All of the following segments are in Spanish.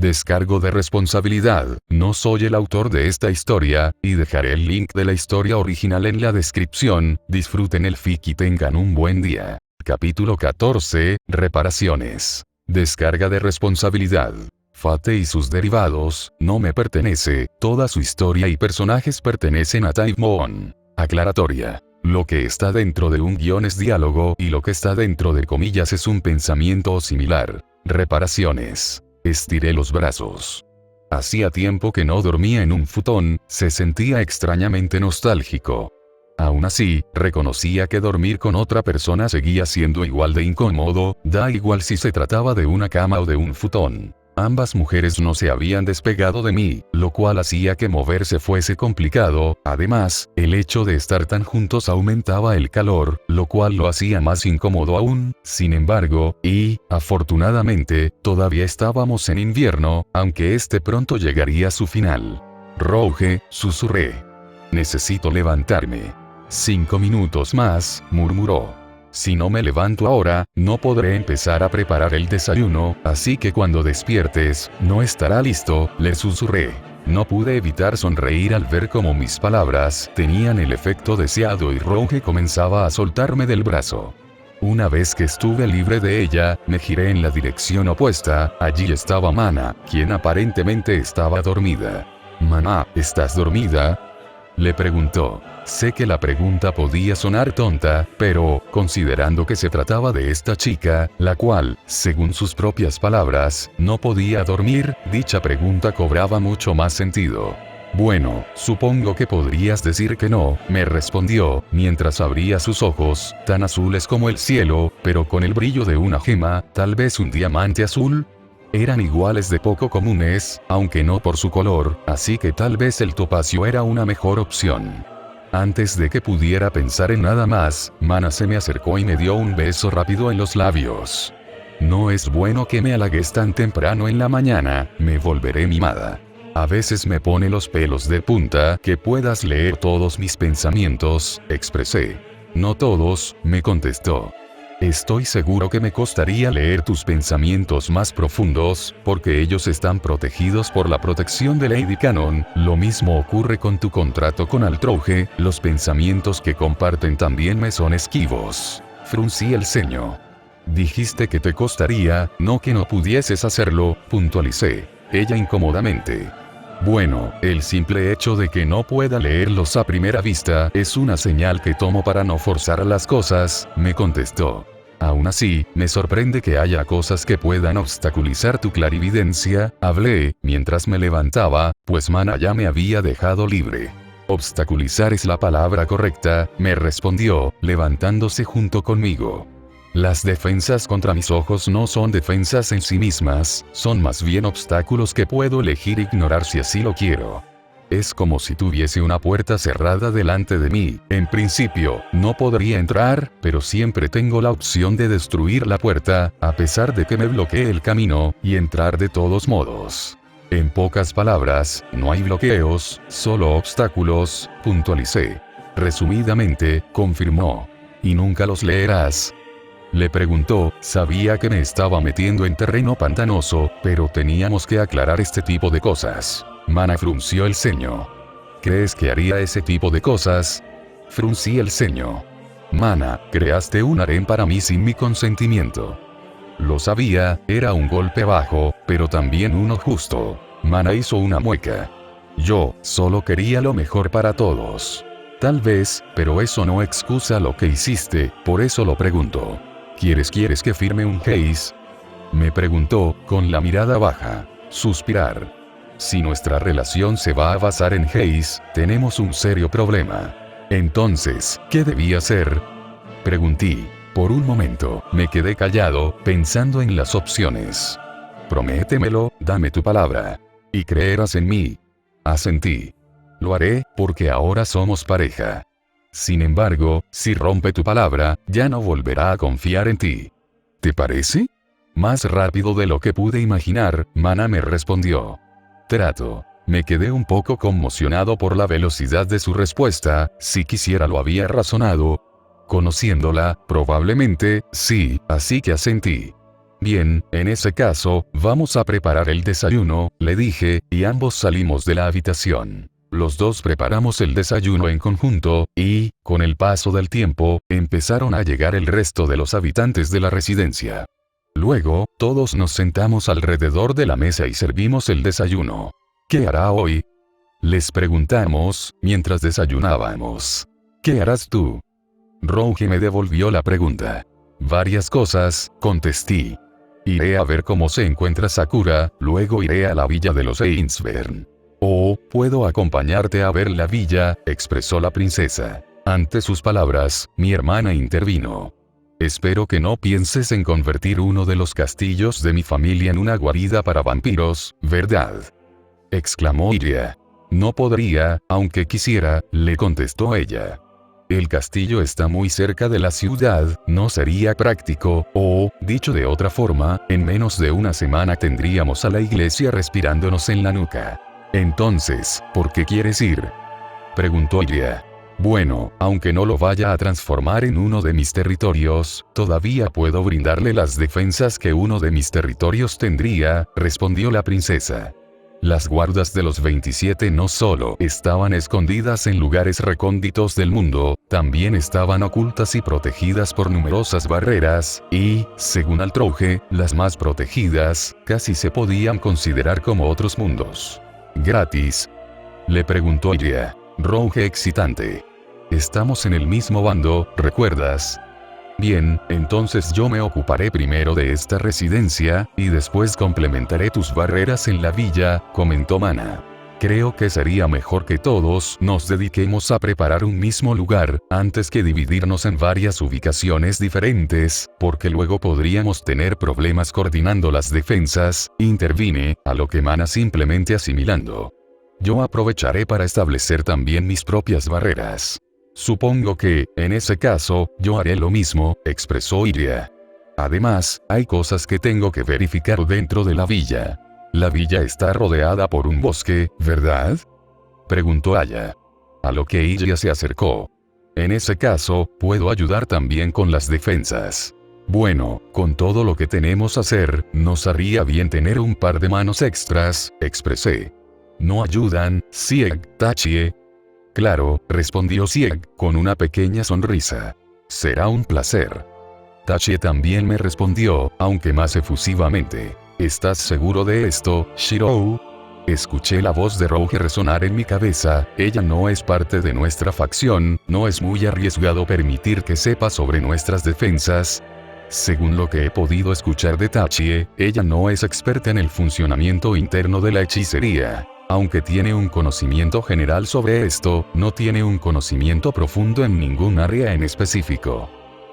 Descargo de responsabilidad, no soy el autor de esta historia, y dejaré el link de la historia original en la descripción. Disfruten el fic y tengan un buen día. Capítulo 14, Reparaciones. Descarga de responsabilidad. Fate y sus derivados, no me pertenece, toda su historia y personajes pertenecen a Time Moon. Aclaratoria. Lo que está dentro de un guión es diálogo y lo que está dentro de comillas es un pensamiento o similar. Reparaciones. Estiré los brazos. Hacía tiempo que no dormía en un futón, se sentía extrañamente nostálgico. Aún así, reconocía que dormir con otra persona seguía siendo igual de incómodo, da igual si se trataba de una cama o de un futón. Ambas mujeres no se habían despegado de mí, lo cual hacía que moverse fuese complicado. Además, el hecho de estar tan juntos aumentaba el calor, lo cual lo hacía más incómodo aún. Sin embargo, afortunadamente, todavía estábamos en invierno, aunque este pronto llegaría a su final. Rouge, susurré. Necesito levantarme. 5 minutos más, murmuró. Si no me levanto ahora, no podré empezar a preparar el desayuno, así que cuando despiertes, no estará listo, le susurré. No pude evitar sonreír al ver cómo mis palabras tenían el efecto deseado y Rouge comenzaba a soltarme del brazo. Una vez que estuve libre de ella, me giré en la dirección opuesta. Allí estaba Mana, quien aparentemente estaba dormida. «Mana, ¿estás dormida?», le preguntó. Sé que la pregunta podía sonar tonta, pero, considerando que se trataba de esta chica, la cual, según sus propias palabras, no podía dormir, dicha pregunta cobraba mucho más sentido. Bueno, supongo que podrías decir que no, me respondió, mientras abría sus ojos, tan azules como el cielo, pero con el brillo de una gema, tal vez un diamante azul. Eran iguales de poco comunes, aunque no por su color, así que tal vez el topacio era una mejor opción. Antes de que pudiera pensar en nada más, Mana se me acercó y me dio un beso rápido en los labios. No es bueno que me halagues tan temprano en la mañana, me volveré mimada. A veces me pone los pelos de punta que puedas leer todos mis pensamientos, expresé. No todos, me contestó. Estoy seguro que me costaría leer tus pensamientos más profundos, porque ellos están protegidos por la protección de Lady Canon. Lo mismo ocurre con tu contrato con Altrouge, los pensamientos que comparten también me son esquivos. Fruncí el ceño. Dijiste que te costaría, no que no pudieses hacerlo, puntualicé. Ella incómodamente. Bueno, el simple hecho de que no pueda leerlos a primera vista es una señal que tomo para no forzar las cosas, me contestó. Aún así, me sorprende que haya cosas que puedan obstaculizar tu clarividencia, hablé, mientras me levantaba, pues Mana ya me había dejado libre. Obstaculizar es la palabra correcta, me respondió, levantándose junto conmigo. Las defensas contra mis ojos no son defensas en sí mismas, son más bien obstáculos que puedo elegir ignorar si así lo quiero. Es como si tuviese una puerta cerrada delante de mí. En principio, no podría entrar, pero siempre tengo la opción de destruir la puerta, a pesar de que me bloquee el camino, y entrar de todos modos. En pocas palabras, no hay bloqueos, solo obstáculos, puntualicé. Resumidamente, confirmó. ¿Y nunca los leerás?, le preguntó. Sabía que me estaba metiendo en terreno pantanoso, pero teníamos que aclarar este tipo de cosas. Mana frunció el ceño. ¿Crees que haría ese tipo de cosas? Fruncí el ceño. Mana, creaste un harén para mí sin mi consentimiento. Lo sabía, era un golpe bajo, pero también uno justo. Mana hizo una mueca. Yo, solo quería lo mejor para todos. Tal vez, pero eso no excusa lo que hiciste, por eso lo pregunto. ¿Quieres que firme un case?, me preguntó, con la mirada baja. Suspirar. Si nuestra relación se va a basar en case, tenemos un serio problema. Entonces, ¿qué debía hacer?, pregunté. Por un momento, me quedé callado, pensando en las opciones. Prométemelo, dame tu palabra. Y creerás en mí. Asentí. Lo haré, porque ahora somos pareja. Sin embargo, si rompe tu palabra, ya no volverá a confiar en ti. ¿Te parece? Más rápido de lo que pude imaginar, Mana me respondió. Trato. Me quedé un poco conmocionado por la velocidad de su respuesta. Si quisiera lo había razonado. Conociéndola, probablemente, sí, así que asentí. Bien, en ese caso, vamos a preparar el desayuno, le dije, y ambos salimos de la habitación. Los dos preparamos el desayuno en conjunto, y, con el paso del tiempo, empezaron a llegar el resto de los habitantes de la residencia. Luego, todos nos sentamos alrededor de la mesa y servimos el desayuno. ¿Qué hará hoy?, les preguntamos, mientras desayunábamos. ¿Qué harás tú? Rouge me devolvió la pregunta. Varias cosas, contesté. Iré a ver cómo se encuentra Sakura, luego iré a la villa de los Ainsburn. Oh, puedo acompañarte a ver la villa, expresó la princesa. Ante sus palabras, mi hermana intervino. Espero que no pienses en convertir uno de los castillos de mi familia en una guarida para vampiros, ¿verdad?, exclamó Iria. No podría, aunque quisiera, le contestó ella. El castillo está muy cerca de la ciudad, no sería práctico, o, dicho de otra forma, en menos de una semana tendríamos a la iglesia respirándonos en la nuca. Entonces, ¿por qué quieres ir?, preguntó Iria. Bueno, aunque no lo vaya a transformar en uno de mis territorios, todavía puedo brindarle las defensas que uno de mis territorios tendría, respondió la princesa. Las guardas de los 27 no solo estaban escondidas en lugares recónditos del mundo, también estaban ocultas y protegidas por numerosas barreras, y, según Altrouge, las más protegidas, casi se podían considerar como otros mundos. ¿Gratis?, le preguntó Iria. Rouge excitante. Estamos en el mismo bando, ¿recuerdas? Bien, entonces yo me ocuparé primero de esta residencia, y después complementaré tus barreras en la villa, comentó Mana. Creo que sería mejor que todos nos dediquemos a preparar un mismo lugar, antes que dividirnos en varias ubicaciones diferentes, porque luego podríamos tener problemas coordinando las defensas, intervine, a lo que Mana simplemente asimilando. Yo aprovecharé para establecer también mis propias barreras. Supongo que, en ese caso, yo haré lo mismo, expresó Iria. Además, hay cosas que tengo que verificar dentro de la villa. La villa está rodeada por un bosque, ¿verdad?, preguntó Aya. A lo que Iria se acercó. En ese caso, puedo ayudar también con las defensas. Bueno, con todo lo que tenemos a hacer, nos haría bien tener un par de manos extras, expresé. ¿No ayudan, Sieg, Tachie? Claro, respondió Sieg, con una pequeña sonrisa. Será un placer. Tachie también me respondió, aunque más efusivamente. ¿Estás seguro de esto, Shirou? Escuché la voz de Rouge resonar en mi cabeza. Ella no es parte de nuestra facción, no es muy arriesgado permitir que sepa sobre nuestras defensas. Según lo que he podido escuchar de Tachie, ella no es experta en el funcionamiento interno de la hechicería. Aunque tiene un conocimiento general sobre esto, no tiene un conocimiento profundo en ningún área en específico.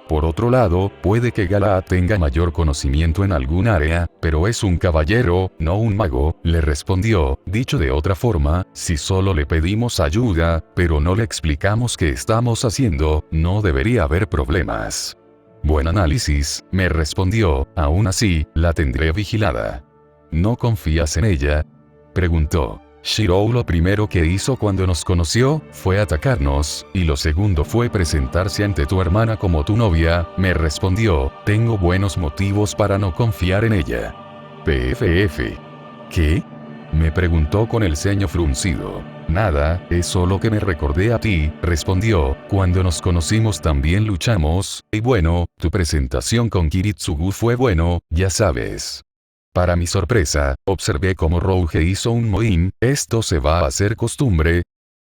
Por otro lado, puede que Galahad tenga mayor conocimiento en algún área, pero es un caballero, no un mago, le respondió. Dicho de otra forma, si solo le pedimos ayuda, pero no le explicamos qué estamos haciendo, no debería haber problemas. Buen análisis, me respondió. Aún así, la tendré vigilada. ¿No confías en ella?, preguntó. Shirou lo primero que hizo cuando nos conoció, fue atacarnos, y lo segundo fue presentarse ante tu hermana como tu novia, me respondió. Tengo buenos motivos para no confiar en ella. PFF. ¿Qué?, me preguntó con el ceño fruncido. Nada, es solo que me recordé a ti, respondió. Cuando nos conocimos también luchamos, y bueno, tu presentación con Kiritsugu fue bueno, ya sabes. Para mi sorpresa, observé cómo Rouge hizo un mohín. Esto se va a hacer costumbre.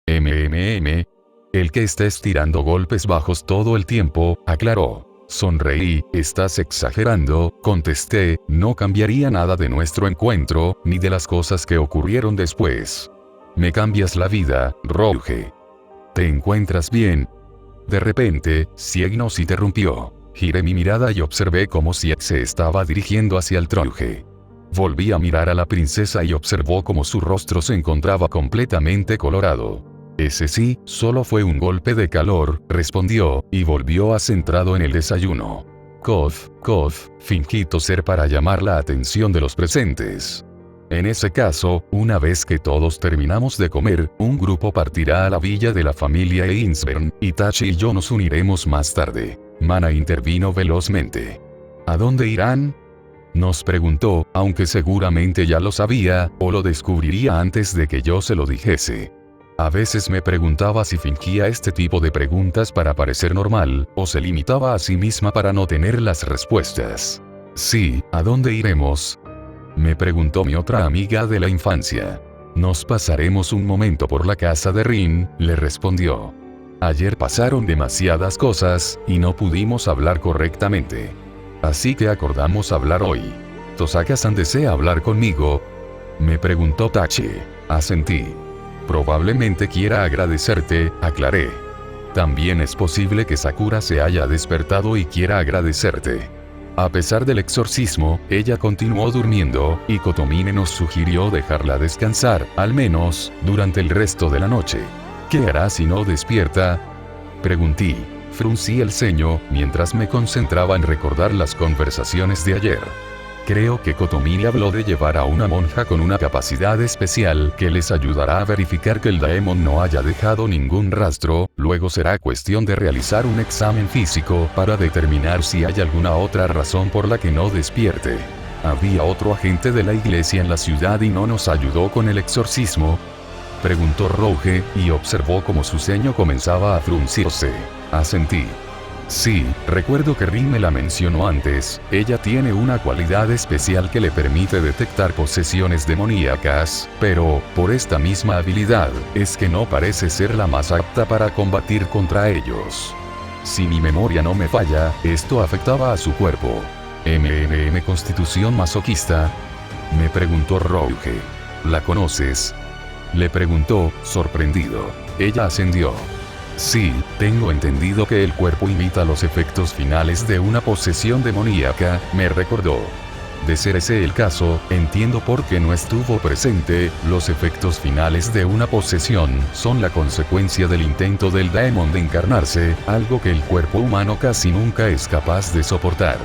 El que está estirando golpes bajos todo el tiempo, aclaró. Sonreí. Estás exagerando, contesté. No cambiaría nada de nuestro encuentro, ni de las cosas que ocurrieron después. Me cambias la vida, Rouge. ¿Te encuentras bien? De repente, Sieg nos interrumpió. Giré mi mirada y observé cómo Sieg se estaba dirigiendo hacia el Rouge. Volví a mirar a la princesa y observó cómo su rostro se encontraba completamente colorado. Ese sí, solo fue un golpe de calor, respondió, y volvió a centrado en el desayuno. Cof, fingí toser para llamar la atención de los presentes. En ese caso, una vez que todos terminamos de comer, un grupo partirá a la villa de la familia Ainsburn, y Tachi y yo nos uniremos más tarde. Mana intervino velozmente. ¿A dónde irán?, Nos preguntó, aunque seguramente ya lo sabía, o lo descubriría antes de que yo se lo dijese. A veces me preguntaba si fingía este tipo de preguntas para parecer normal, o se limitaba a sí misma para no tener las respuestas. Sí, ¿a dónde iremos?, me preguntó mi otra amiga de la infancia. Nos pasaremos un momento por la casa de Rin, le respondió. Ayer pasaron demasiadas cosas, y no pudimos hablar correctamente. Así que acordamos hablar hoy. ¿Tosaka-san desea hablar conmigo?, me preguntó Tachi. Asentí. Probablemente quiera agradecerte, aclaré. También es posible que Sakura se haya despertado y quiera agradecerte. A pesar del exorcismo, ella continuó durmiendo, y Kotomine nos sugirió dejarla descansar, al menos, durante el resto de la noche. ¿Qué hará si no despierta?, pregunté. Fruncí el ceño, mientras me concentraba en recordar las conversaciones de ayer. Creo que Kotomine habló de llevar a una monja con una capacidad especial que les ayudará a verificar que el Daemon no haya dejado ningún rastro, luego será cuestión de realizar un examen físico para determinar si hay alguna otra razón por la que no despierte. ¿Había otro agente de la iglesia en la ciudad y no nos ayudó con el exorcismo?, preguntó Rouge, y observó cómo su ceño comenzaba a fruncirse. Asentí. Sí, recuerdo que Rin me la mencionó antes, ella tiene una cualidad especial que le permite detectar posesiones demoníacas, pero, por esta misma habilidad, es que no parece ser la más apta para combatir contra ellos. Si mi memoria no me falla, esto afectaba a su cuerpo. ¿Constitución masoquista?, me preguntó Rouge. ¿La conoces?, le preguntó, sorprendido. Ella asintió. Sí, tengo entendido que el cuerpo imita los efectos finales de una posesión demoníaca, me recordó. De ser ese el caso, entiendo por qué no estuvo presente. Los efectos finales de una posesión son la consecuencia del intento del Daemon de encarnarse, algo que el cuerpo humano casi nunca es capaz de soportar.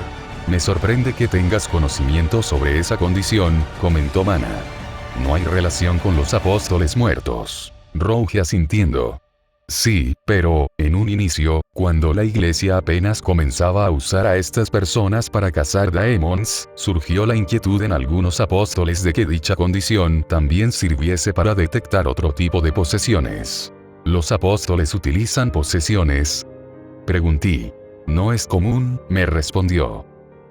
Me sorprende que tengas conocimiento sobre esa condición, comentó Mana. No hay relación con los apóstoles muertos. Rouge asintiendo. Sí, pero, en un inicio, cuando la iglesia apenas comenzaba a usar a estas personas para cazar daemons, surgió la inquietud en algunos apóstoles de que dicha condición también sirviese para detectar otro tipo de posesiones. ¿Los apóstoles utilizan posesiones?, pregunté. No es común, me respondió.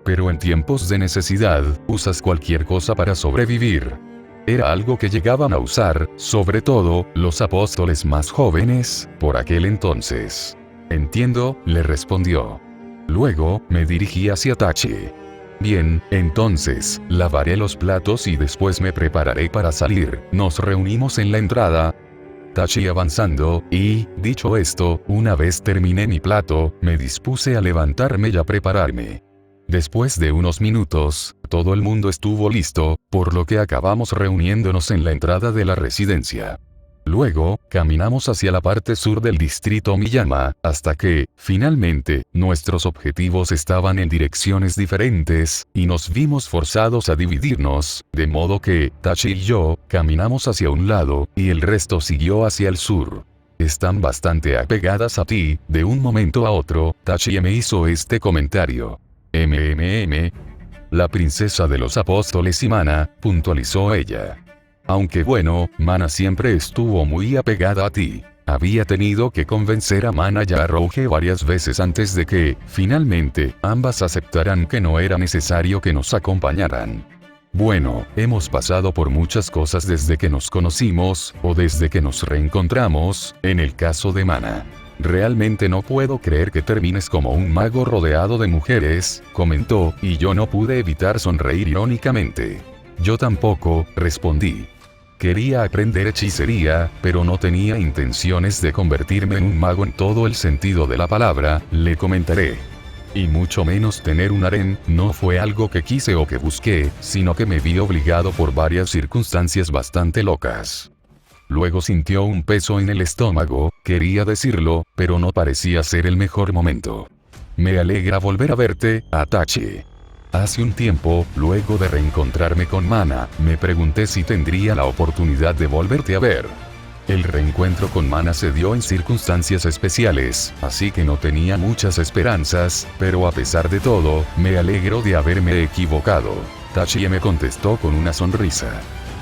Pero en tiempos de necesidad, usas cualquier cosa para sobrevivir. Era algo que llegaban a usar, sobre todo, los apóstoles más jóvenes, por aquel entonces. Entiendo, le respondió. Luego, me dirigí hacia Tachi. Bien, entonces, lavaré los platos y después me prepararé para salir. Nos reunimos en la entrada. Tachi avanzando, y, dicho esto, una vez terminé mi plato, me dispuse a levantarme y a prepararme. Después de unos minutos, todo el mundo estuvo listo, por lo que acabamos reuniéndonos en la entrada de la residencia. Luego, caminamos hacia la parte sur del distrito Miyama, hasta que, finalmente, nuestros objetivos estaban en direcciones diferentes, y nos vimos forzados a dividirnos, de modo que, Tachi y yo, caminamos hacia un lado, y el resto siguió hacia el sur. Están bastante apegadas a ti. De un momento a otro, Tachi me hizo este comentario. La princesa de los apóstoles y Mana, puntualizó ella. Aunque bueno, Mana siempre estuvo muy apegada a ti. Había tenido que convencer a Mana y a Rouge varias veces antes de que, finalmente, ambas aceptaran que no era necesario que nos acompañaran. Bueno, hemos pasado por muchas cosas desde que nos conocimos, o desde que nos reencontramos, en el caso de Mana. Realmente no puedo creer que termines como un mago rodeado de mujeres, comentó, y yo no pude evitar sonreír irónicamente. Yo tampoco, respondí. Quería aprender hechicería, pero no tenía intenciones de convertirme en un mago en todo el sentido de la palabra, le comentaré. Y mucho menos tener un harén, no fue algo que quise o que busqué, sino que me vi obligado por varias circunstancias bastante locas. Luego sintió un peso en el estómago, quería decirlo, pero no parecía ser el mejor momento. Me alegra volver a verte, Atachi. Hace un tiempo, luego de reencontrarme con Mana, me pregunté si tendría la oportunidad de volverte a ver. El reencuentro con Mana se dio en circunstancias especiales, así que no tenía muchas esperanzas, pero a pesar de todo, me alegro de haberme equivocado. Tachie me contestó con una sonrisa.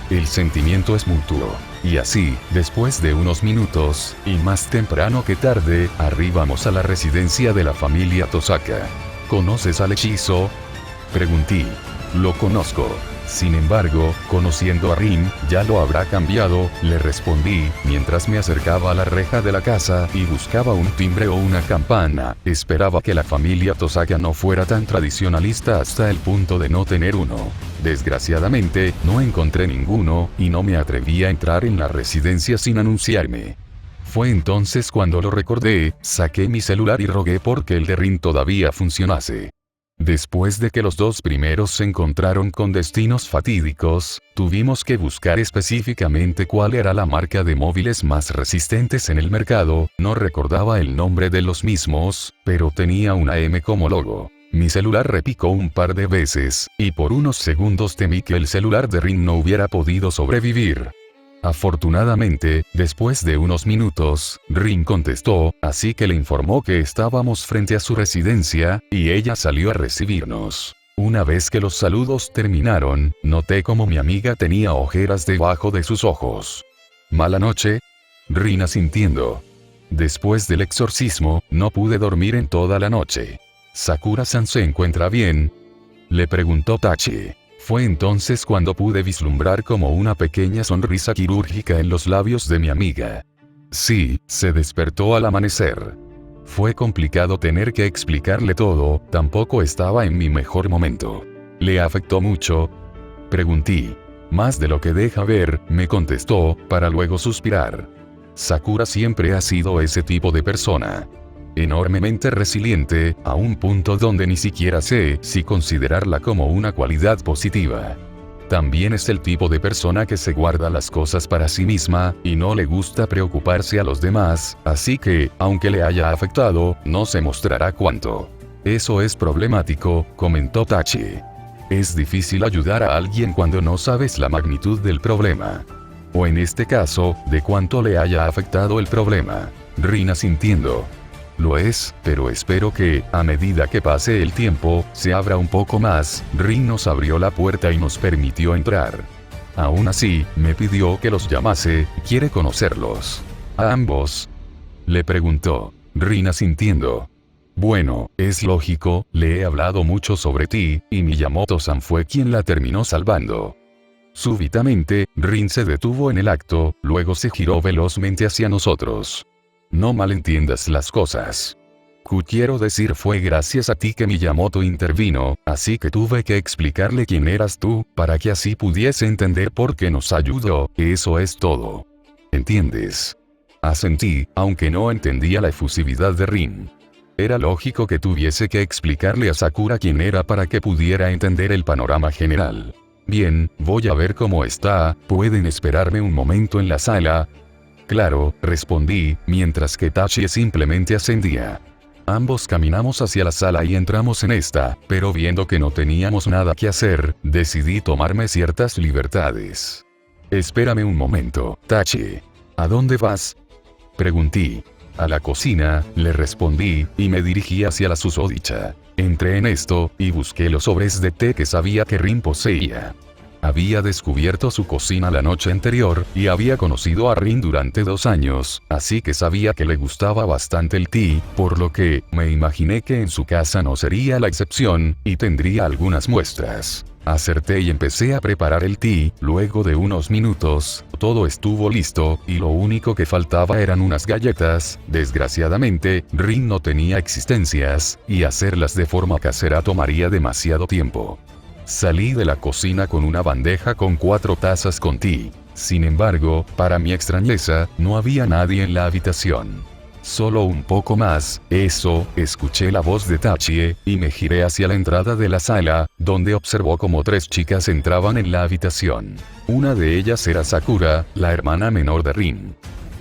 El sentimiento es mutuo. Y así, después de unos minutos, y más temprano que tarde, arribamos a la residencia de la familia Tosaka. ¿Conoces al hechizo? Pregunté. Lo conozco. Sin embargo, conociendo a Rin, ya lo habrá cambiado, le respondí, mientras me acercaba a la reja de la casa y buscaba un timbre o una campana. Esperaba que la familia Tosaka no fuera tan tradicionalista hasta el punto de no tener uno. Desgraciadamente, no encontré ninguno, y no me atreví a entrar en la residencia sin anunciarme. Fue entonces cuando lo recordé, saqué mi celular y rogué porque el de Rin todavía funcionase. Después de que los dos primeros se encontraron con destinos fatídicos, tuvimos que buscar específicamente cuál era la marca de móviles más resistentes en el mercado. No recordaba el nombre de los mismos, pero tenía una M como logo. Mi celular repicó un par de veces, y por unos segundos temí que el celular de Rin no hubiera podido sobrevivir. Afortunadamente, después de unos minutos, Rin contestó, así que le informó que estábamos frente a su residencia, y ella salió a recibirnos. Una vez que los saludos terminaron, noté como mi amiga tenía ojeras debajo de sus ojos. ¿Mala noche? Rin asintiendo. Después del exorcismo, no pude dormir en toda la noche. ¿Sakura-san se encuentra bien?, le preguntó Tachie. Fue entonces cuando pude vislumbrar como una pequeña sonrisa quirúrgica en los labios de mi amiga. Sí, se despertó al amanecer. Fue complicado tener que explicarle todo, tampoco estaba en mi mejor momento. ¿Le afectó mucho?, pregunté. Más de lo que deja ver, me contestó, para luego suspirar. Sakura siempre ha sido ese tipo de persona. Enormemente resiliente, a un punto donde ni siquiera sé si considerarla como una cualidad positiva. También es el tipo de persona que se guarda las cosas para sí misma, y no le gusta preocuparse a los demás, así que, aunque le haya afectado, no se mostrará cuánto. Eso es problemático, comentó Tachie. Es difícil ayudar a alguien cuando no sabes la magnitud del problema. O en este caso, de cuánto le haya afectado el problema. Rin asintiendo. Lo es, pero espero que, a medida que pase el tiempo, se abra un poco más. Rin nos abrió la puerta y nos permitió entrar. Aún así, me pidió que los llamase, ¿quiere conocerlos? ¿A ambos?, le preguntó. Rin asintiendo. Bueno, es lógico, le he hablado mucho sobre ti, y Miyamoto-san fue quien la terminó salvando. Súbitamente, Rin se detuvo en el acto, luego se giró velozmente hacia nosotros. No malentiendas las cosas. Quiero decir, fue gracias a ti que Miyamoto intervino, así que tuve que explicarle quién eras tú, para que así pudiese entender por qué nos ayudó, eso es todo. ¿Entiendes? Asentí, aunque no entendía la efusividad de Rin. Era lógico que tuviese que explicarle a Sakura quién era para que pudiera entender el panorama general. Bien, voy a ver cómo está, ¿pueden esperarme un momento en la sala? Claro, respondí, mientras que Tachie simplemente ascendía. Ambos caminamos hacia la sala y entramos en esta, pero viendo que no teníamos nada que hacer, decidí tomarme ciertas libertades. Espérame un momento, Tachie. ¿A dónde vas?, pregunté. A la cocina, le respondí, y me dirigí hacia la susodicha. Entré en esto, y busqué los sobres de té que sabía que Rin poseía. Había descubierto su cocina la noche anterior, y había conocido a Rin durante 2 años, así que sabía que le gustaba bastante el té, por lo que, me imaginé que en su casa no sería la excepción, y tendría algunas muestras. Acerté y empecé a preparar el té. Luego de unos minutos, todo estuvo listo, y lo único que faltaba eran unas galletas. Desgraciadamente, Rin no tenía existencias, y hacerlas de forma casera tomaría demasiado tiempo. Salí de la cocina con una bandeja con 4 tazas con té. Sin embargo, para mi extrañeza, no había nadie en la habitación. Solo un poco más, escuché la voz de Tachie, y me giré hacia la entrada de la sala, donde observó como 3 chicas entraban en la habitación. Una de ellas era Sakura, la hermana menor de Rin.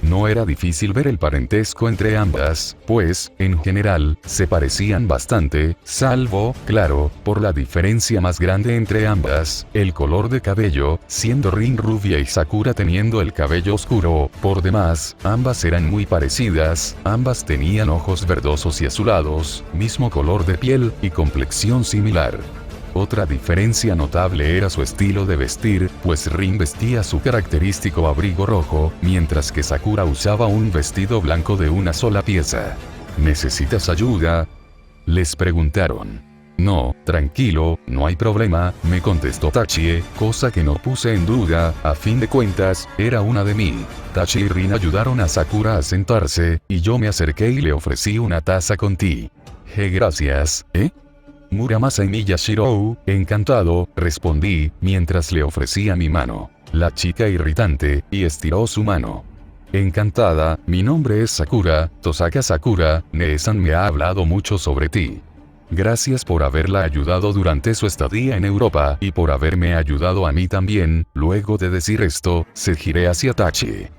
No era difícil ver el parentesco entre ambas, pues, en general, se parecían bastante, salvo, claro, por la diferencia más grande entre ambas, el color de cabello, siendo Rin rubia y Sakura teniendo el cabello oscuro. Por demás, ambas eran muy parecidas, ambas tenían ojos verdosos y azulados, mismo color de piel, y complexión similar. Otra diferencia notable era su estilo de vestir, pues Rin vestía su característico abrigo rojo, mientras que Sakura usaba un vestido blanco de una sola pieza. ¿Necesitas ayuda?, les preguntaron. No, tranquilo, no hay problema, me contestó Tachie, cosa que no puse en duda, a fin de cuentas, era una de mí. Tachie y Rin ayudaron a Sakura a sentarse, y yo me acerqué y le ofrecí una taza con té. Gracias, Muramasa y Miyashiro, encantado, respondí, mientras le ofrecía mi mano. La chica irritante, y estiró su mano. Encantada, mi nombre es Sakura, Tosaka Sakura, Nee-san me ha hablado mucho sobre ti. Gracias por haberla ayudado durante su estadía en Europa y por haberme ayudado a mí también. Luego de decir esto, se giré hacia Tachie.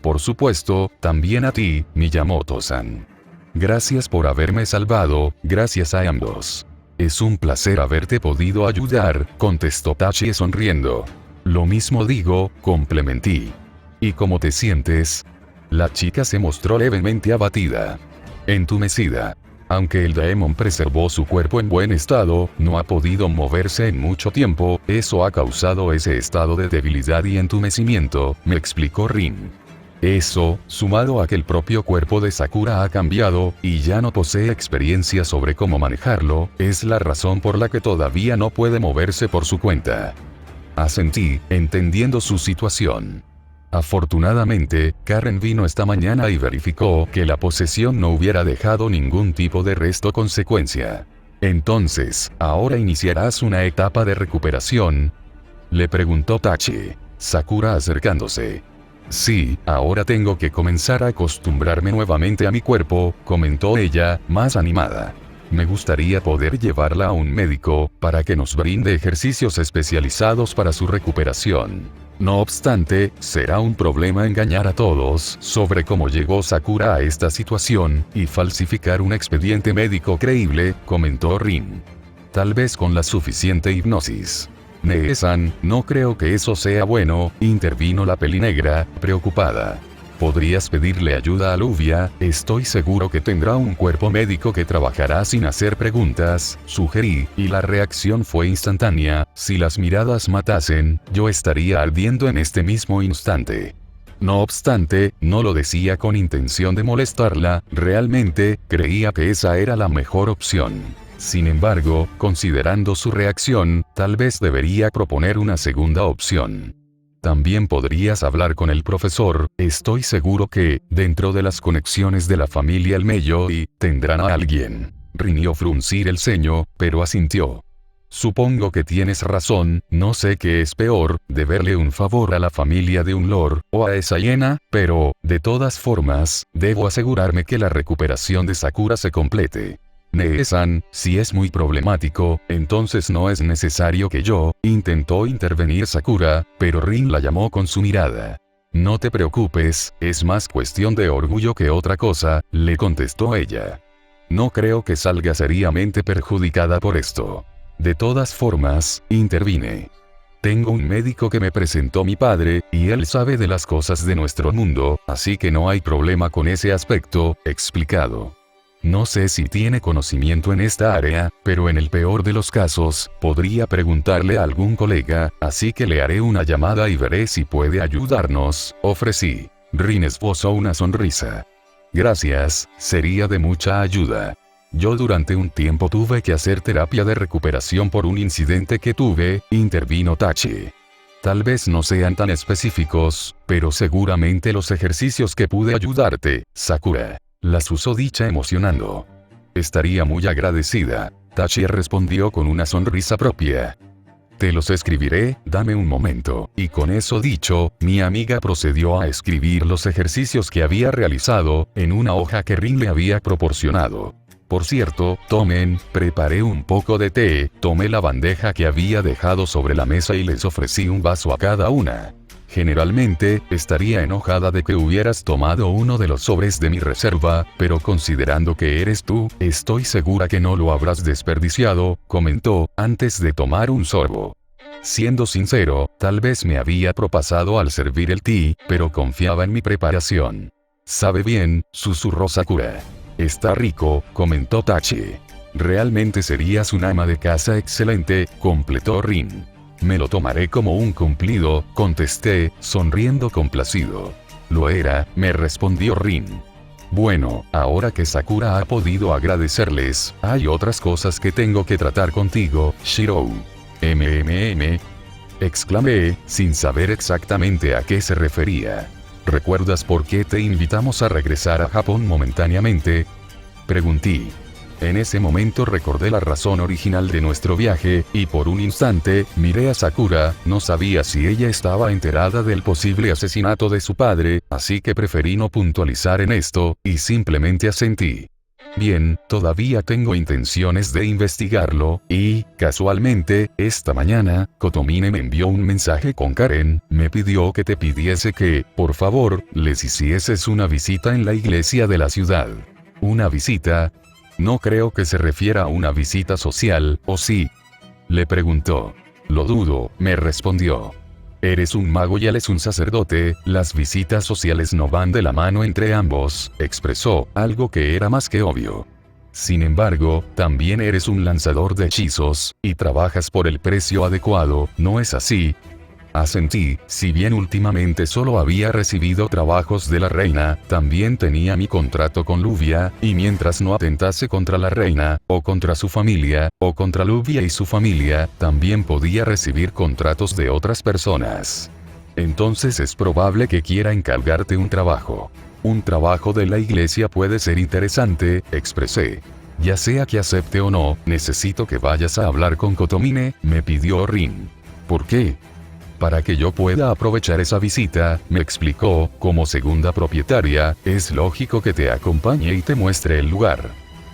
Por supuesto, también a ti, Miyamoto-san. Gracias por haberme salvado, gracias a ambos. Es un placer haberte podido ayudar, contestó Tachie sonriendo. Lo mismo digo, complementé. ¿Y cómo te sientes? La chica se mostró levemente abatida. Entumecida. Aunque el Daemon preservó su cuerpo en buen estado, no ha podido moverse en mucho tiempo, eso ha causado ese estado de debilidad y entumecimiento, me explicó Rin. Eso, sumado a que el propio cuerpo de Sakura ha cambiado, y ya no posee experiencia sobre cómo manejarlo, es la razón por la que todavía no puede moverse por su cuenta. Asentí, entendiendo su situación. Afortunadamente, Karen vino esta mañana y verificó que la posesión no hubiera dejado ningún tipo de resto o consecuencia. Entonces, ¿ahora iniciarás una etapa de recuperación?, le preguntó Tachie. Sakura acercándose. Sí, ahora tengo que comenzar a acostumbrarme nuevamente a mi cuerpo, comentó ella, más animada. Me gustaría poder llevarla a un médico, para que nos brinde ejercicios especializados para su recuperación. No obstante, será un problema engañar a todos sobre cómo llegó Sakura a esta situación, y falsificar un expediente médico creíble, comentó Rin. Tal vez con la suficiente hipnosis. Nee-san, no creo que eso sea bueno, intervino la pelinegra, preocupada. Podrías pedirle ayuda a Luvia, estoy seguro que tendrá un cuerpo médico que trabajará sin hacer preguntas, sugerí, y la reacción fue instantánea. Si las miradas matasen, yo estaría ardiendo en este mismo instante. No obstante, no lo decía con intención de molestarla, realmente, creía que esa era la mejor opción. Sin embargo, considerando su reacción, tal vez debería proponer una segunda opción. También podrías hablar con el profesor, estoy seguro que, dentro de las conexiones de la familia Elmelloi, tendrán a alguien. Rinio fruncir el ceño, pero asintió. Supongo que tienes razón, no sé qué es peor, deberle un favor a la familia de un lord, o a esa hiena, pero, de todas formas, debo asegurarme que la recuperación de Sakura se complete. Nee-san, si es muy problemático, entonces no es necesario que yo, intentó intervenir Sakura, pero Rin la llamó con su mirada. No te preocupes, es más cuestión de orgullo que otra cosa, le contestó ella. No creo que salga seriamente perjudicada por esto. De todas formas, intervine. Tengo un médico que me presentó mi padre, y él sabe de las cosas de nuestro mundo, así que no hay problema con ese aspecto, explicado. No sé si tiene conocimiento en esta área, pero en el peor de los casos, podría preguntarle a algún colega, así que le haré una llamada y veré si puede ayudarnos, ofrecí. Rin esbozó una sonrisa. Gracias, sería de mucha ayuda. Yo durante un tiempo tuve que hacer terapia de recuperación por un incidente que tuve, intervino Tachie. Tal vez no sean tan específicos, pero seguramente los ejercicios que pude ayudarte, Sakura. La susodicha emocionando. Estaría muy agradecida. Tachie respondió con una sonrisa propia. Te los escribiré, dame un momento. Y con eso dicho, mi amiga procedió a escribir los ejercicios que había realizado, en una hoja que Rin le había proporcionado. Por cierto, tomen, preparé un poco de té, tomé la bandeja que había dejado sobre la mesa y les ofrecí un vaso a cada una. Generalmente, estaría enojada de que hubieras tomado uno de los sobres de mi reserva, pero considerando que eres tú, estoy segura que no lo habrás desperdiciado, comentó, antes de tomar un sorbo. Siendo sincero, tal vez me había propasado al servir el té, pero confiaba en mi preparación. Sabe bien, susurró Sakura. Está rico, comentó Tachi. Realmente serías un ama de casa excelente, completó Rin. Me lo tomaré como un cumplido, contesté, sonriendo complacido. Lo era, me respondió Rin. Bueno, ahora que Sakura ha podido agradecerles, hay otras cosas que tengo que tratar contigo, Shirou. Exclamé, sin saber exactamente a qué se refería. ¿Recuerdas por qué te invitamos a regresar a Japón momentáneamente? Pregunté. En ese momento recordé la razón original de nuestro viaje, y por un instante, miré a Sakura, no sabía si ella estaba enterada del posible asesinato de su padre, así que preferí no puntualizar en esto, y simplemente asentí. Bien, todavía tengo intenciones de investigarlo, y, casualmente, esta mañana, Kotomine me envió un mensaje con Karen, me pidió que te pidiese que, por favor, les hicieses una visita en la iglesia de la ciudad. ¿Una visita? No creo que se refiera a una visita social, ¿o sí? Le preguntó. Lo dudo, me respondió. Eres un mago y él es un sacerdote, las visitas sociales no van de la mano entre ambos, expresó, algo que era más que obvio. Sin embargo, también eres un lanzador de hechizos, y trabajas por el precio adecuado, ¿no es así? Asentí, si bien últimamente solo había recibido trabajos de la reina, también tenía mi contrato con Luvia, y mientras no atentase contra la reina, o contra su familia, o contra Luvia y su familia, también podía recibir contratos de otras personas. Entonces es probable que quiera encargarte un trabajo. Un trabajo de la iglesia puede ser interesante, expresé. Ya sea que acepte o no, necesito que vayas a hablar con Kotomine, me pidió Rin. ¿Por qué? Para que yo pueda aprovechar esa visita, me explicó, como segunda propietaria, es lógico que te acompañe y te muestre el lugar.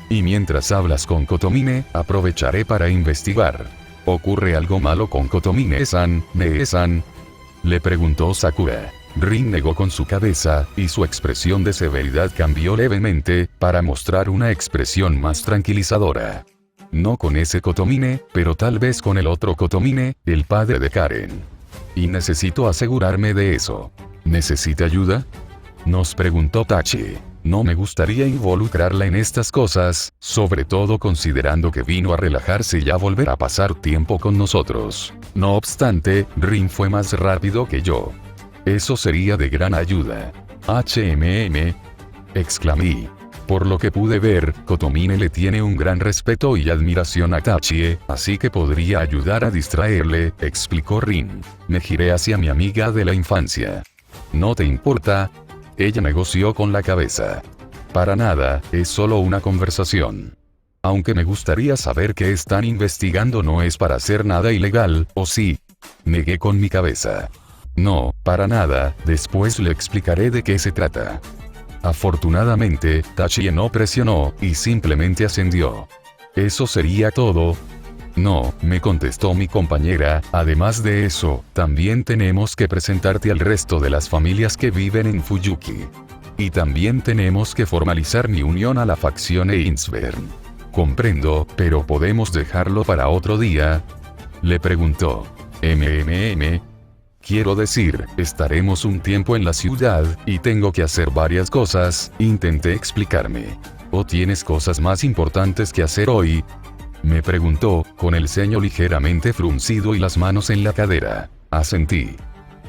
Y mientras hablas con Kotomine, aprovecharé para investigar. ¿Ocurre algo malo con Kotomine-san, Nee-san? Le preguntó Sakura. Rin negó con su cabeza, y su expresión de severidad cambió levemente, para mostrar una expresión más tranquilizadora. No con ese Kotomine, pero tal vez con el otro Kotomine, el padre de Karen. Y necesito asegurarme de eso. ¿Necesita ayuda? Nos preguntó Tachi. No me gustaría involucrarla en estas cosas, sobre todo considerando que vino a relajarse y a volver a pasar tiempo con nosotros. No obstante, Rin fue más rápido que yo. Eso sería de gran ayuda. Exclamé. Por lo que pude ver, Kotomine le tiene un gran respeto y admiración a Tachie, así que podría ayudar a distraerle, explicó Rin. Me giré hacia mi amiga de la infancia. ¿No te importa? Ella negoció con la cabeza. Para nada, es solo una conversación. Aunque me gustaría saber qué están investigando, no es para hacer nada ilegal, ¿o sí? Negué con mi cabeza. No, para nada, después le explicaré de qué se trata. Afortunadamente, Tachie no presionó, y simplemente ascendió. ¿Eso sería todo? No, me contestó mi compañera, además de eso, también tenemos que presentarte al resto de las familias que viven en Fuyuki. Y también tenemos que formalizar mi unión a la facción Einsvern. Comprendo, pero ¿podemos dejarlo para otro día? Le preguntó. Quiero decir, estaremos un tiempo en la ciudad, y tengo que hacer varias cosas, intenté explicarme. ¿O tienes cosas más importantes que hacer hoy? Me preguntó, con el ceño ligeramente fruncido y las manos en la cadera. Asentí.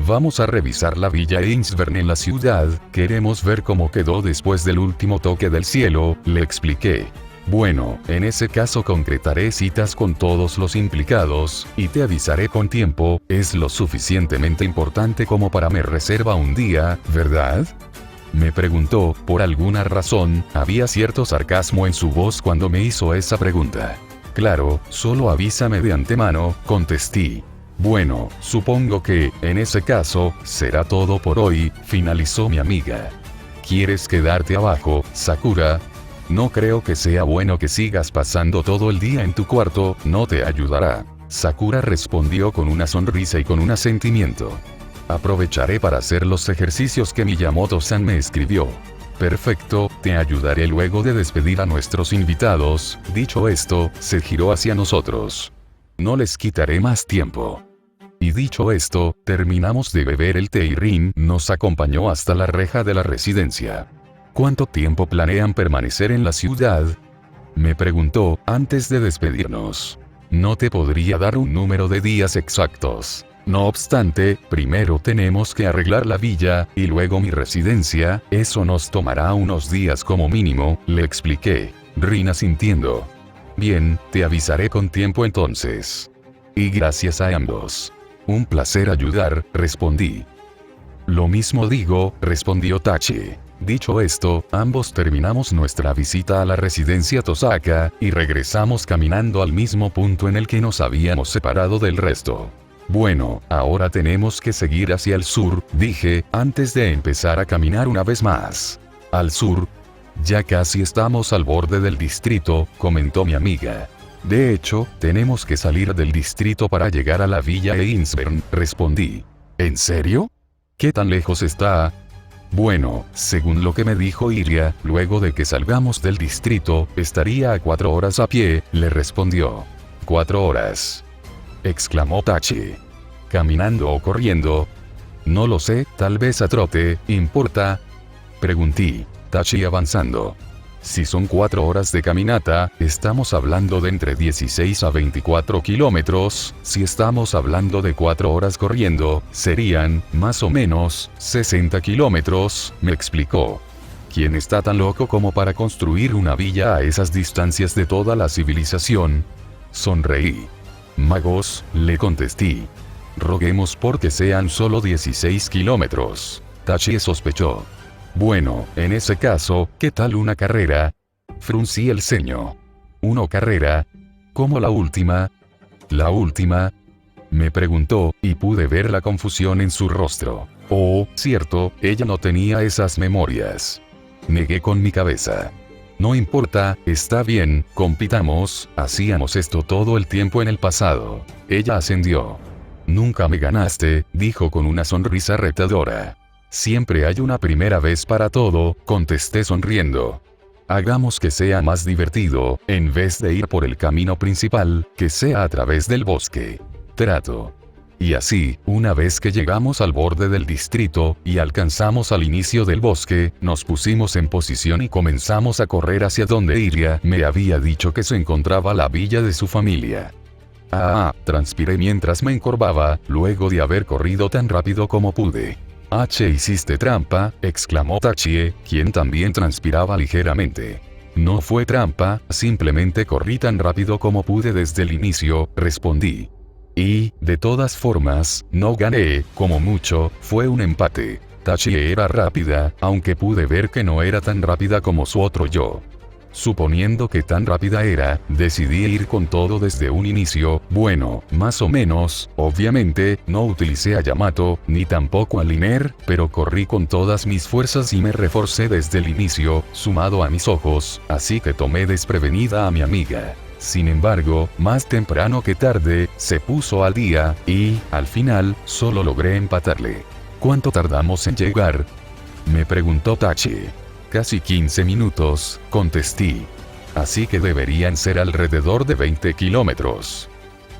Vamos a revisar la villa Einsvern en la ciudad, queremos ver cómo quedó después del último toque del cielo, le expliqué. Bueno, en ese caso concretaré citas con todos los implicados, y te avisaré con tiempo, es lo suficientemente importante como para me reserva un día, ¿verdad? Me preguntó, por alguna razón, había cierto sarcasmo en su voz cuando me hizo esa pregunta. Claro, solo avísame de antemano, contesté. Bueno, supongo que, en ese caso, será todo por hoy, finalizó mi amiga. ¿Quieres quedarte abajo, Sakura? No creo que sea bueno que sigas pasando todo el día en tu cuarto, no te ayudará. Sakura respondió con una sonrisa y con un asentimiento. Aprovecharé para hacer los ejercicios que Miyamoto-san me escribió. Perfecto, te ayudaré luego de despedir a nuestros invitados. Dicho esto, se giró hacia nosotros. No les quitaré más tiempo. Y dicho esto, terminamos de beber el té y Rin nos acompañó hasta la reja de la residencia. ¿Cuánto tiempo planean permanecer en la ciudad?, me preguntó, antes de despedirnos. No te podría dar un número de días exactos. No obstante, primero tenemos que arreglar la villa, y luego mi residencia, eso nos tomará unos días como mínimo, le expliqué. Rin asintiendo. Bien, te avisaré con tiempo entonces. Y gracias a ambos. Un placer ayudar, respondí. Lo mismo digo, respondió Tachi. Dicho esto, ambos terminamos nuestra visita a la residencia Tosaka, y regresamos caminando al mismo punto en el que nos habíamos separado del resto. Bueno, ahora tenemos que seguir hacia el sur, dije, antes de empezar a caminar una vez más. Al sur. Ya casi estamos al borde del distrito, comentó mi amiga. De hecho, tenemos que salir del distrito para llegar a la villa Einsberg, respondí. ¿En serio? ¿Qué tan lejos está? Bueno, según lo que me dijo Iria, luego de que salgamos del distrito, estaría a 4 horas a pie, le respondió. 4 horas. Exclamó Tachi. ¿Caminando o corriendo? No lo sé, tal vez a trote, ¿importa? Pregunté. Tachi avanzando. Si son 4 horas de caminata, estamos hablando de entre 16 a 24 kilómetros, si estamos hablando de 4 horas corriendo, serían, más o menos, 60 kilómetros, me explicó. ¿Quién está tan loco como para construir una villa a esas distancias de toda la civilización? Sonreí. Magos, le contesté. Roguemos porque sean solo 16 kilómetros. Tachi sospechó. Bueno, en ese caso, ¿qué tal una carrera? Fruncí el ceño. ¿Una carrera? ¿Como la última? ¿La última? Me preguntó, y pude ver la confusión en su rostro. Oh, cierto, ella no tenía esas memorias. Negué con mi cabeza. No importa, está bien, compitamos, hacíamos esto todo el tiempo en el pasado. Ella ascendió. Nunca me ganaste, dijo con una sonrisa retadora. Siempre hay una primera vez para todo, contesté sonriendo. Hagamos que sea más divertido, en vez de ir por el camino principal, que sea a través del bosque. Trato. Y así, una vez que llegamos al borde del distrito, y alcanzamos al inicio del bosque, nos pusimos en posición y comenzamos a correr hacia donde Iria me había dicho que se encontraba la villa de su familia. Transpiré mientras me encorvaba, luego de haber corrido tan rápido como pude. ¿Hiciste trampa?, exclamó Tachie, quien también transpiraba ligeramente. No fue trampa, simplemente corrí tan rápido como pude desde el inicio, respondí. Y, de todas formas, no gané, como mucho, fue un empate. Tachie era rápida, aunque pude ver que no era tan rápida como su otro yo. Suponiendo que tan rápida era, decidí ir con todo desde un inicio, bueno, más o menos, obviamente, no utilicé a Yamato, ni tampoco a Liner, pero corrí con todas mis fuerzas y me reforcé desde el inicio, sumado a mis ojos, así que tomé desprevenida a mi amiga. Sin embargo, más temprano que tarde, se puso al día, y, al final, solo logré empatarle. ¿Cuánto tardamos en llegar?, me preguntó Tachi. Casi 15 minutos, contesté. Así que deberían ser alrededor de 20 kilómetros.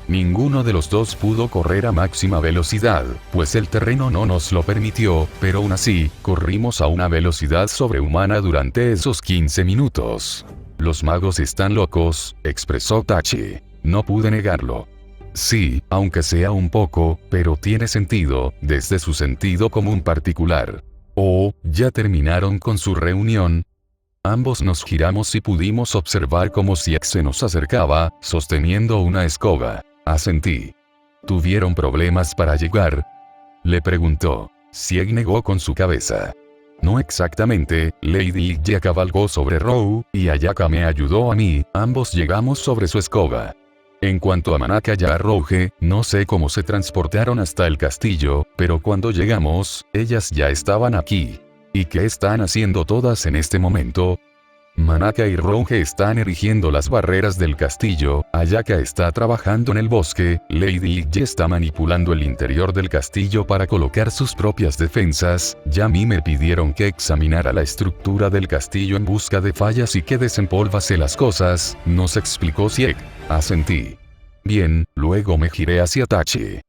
Ninguno de los dos pudo correr a máxima velocidad, pues el terreno no nos lo permitió, pero aún así, corrimos a una velocidad sobrehumana durante esos 15 minutos. Los magos están locos, expresó Tachi. No pude negarlo. Sí, aunque sea un poco, pero tiene sentido, desde su sentido común particular. Oh, ¿ya terminaron con su reunión? Ambos nos giramos y pudimos observar cómo Siak se nos acercaba, sosteniendo una escoba. Asentí. ¿Tuvieron problemas para llegar?, le preguntó. Siak negó con su cabeza. No exactamente, Lady ya cabalgó sobre Rou, y Ayaka me ayudó a mí, ambos llegamos sobre su escoba. En cuanto a Manaka y a Rouge, no sé cómo se transportaron hasta el castillo, pero cuando llegamos, ellas ya estaban aquí. ¿Y qué están haciendo todas en este momento? Manaka y Rouge están erigiendo las barreras del castillo, Ayaka está trabajando en el bosque, Lady Yi está manipulando el interior del castillo para colocar sus propias defensas, ya a mí me pidieron que examinara la estructura del castillo en busca de fallas y que desempolvase las cosas, nos explicó Sieg. Asentí. Bien, luego me giré hacia Tachie.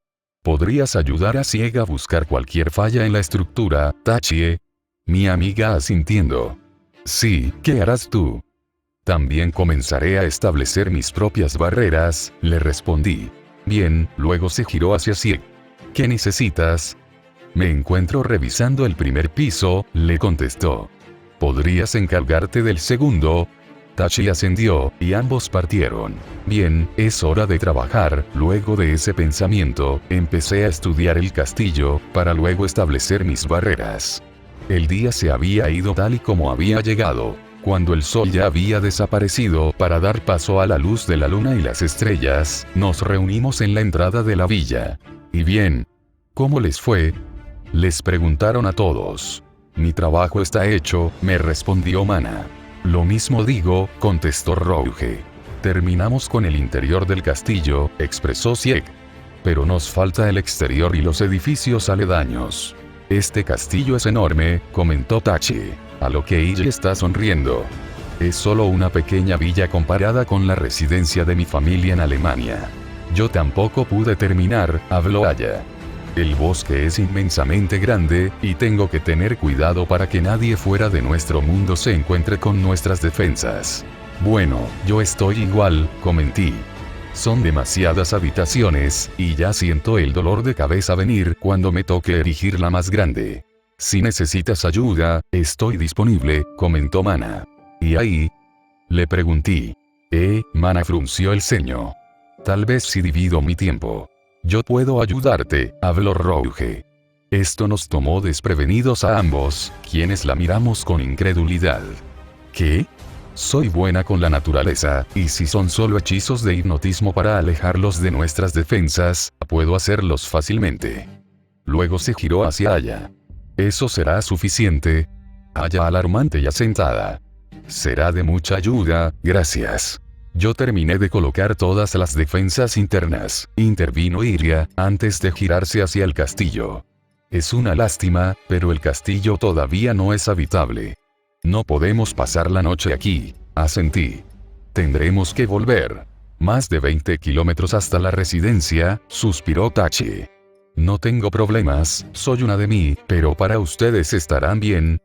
¿Podrías ayudar a Sieg a buscar cualquier falla en la estructura, Tachie? Mi amiga asintiendo. Sí, ¿qué harás tú? También comenzaré a establecer mis propias barreras, le respondí. Bien, luego se giró hacia Sieg. ¿Qué necesitas? Me encuentro revisando el primer piso, le contestó. ¿Podrías encargarte del segundo? Tachi ascendió, y ambos partieron. Bien, es hora de trabajar. Luego de ese pensamiento, empecé a estudiar el castillo, para luego establecer mis barreras. El día se había ido tal y como había llegado. Cuando el sol ya había desaparecido para dar paso a la luz de la luna y las estrellas, nos reunimos en la entrada de la villa. ¿Y bien? ¿Cómo les fue? Les preguntaron a todos. Mi trabajo está hecho, me respondió Mana. Lo mismo digo, contestó Rouge. Terminamos con el interior del castillo, expresó Sieg. Pero nos falta el exterior y los edificios aledaños. Este castillo es enorme, comentó Tachi. A lo que Iji está sonriendo. Es solo una pequeña villa comparada con la residencia de mi familia en Alemania. Yo tampoco pude terminar, habló Aya. El bosque es inmensamente grande, y tengo que tener cuidado para que nadie fuera de nuestro mundo se encuentre con nuestras defensas. Bueno, yo estoy igual, comenté. Son demasiadas habitaciones, y ya siento el dolor de cabeza venir cuando me toque erigir la más grande. Si necesitas ayuda, estoy disponible, comentó Mana. ¿Y ahí? Le pregunté. Mana frunció el ceño. Tal vez si divido mi tiempo. Yo puedo ayudarte, habló Rouge. Esto nos tomó desprevenidos a ambos, quienes la miramos con incredulidad. ¿Qué? Soy buena con la naturaleza, y si son solo hechizos de hipnotismo para alejarlos de nuestras defensas, puedo hacerlos fácilmente. Luego se giró hacia Aya. ¿Eso será suficiente? Aya alarmante y asentada. Será de mucha ayuda, gracias. Yo terminé de colocar todas las defensas internas, intervino Iria, antes de girarse hacia el castillo. Es una lástima, pero el castillo todavía no es habitable. No podemos pasar la noche aquí, asentí. Tendremos que volver. Más de 20 kilómetros hasta la residencia, suspiró Tachi. No tengo problemas, soy una de mí, pero para ustedes estarán bien.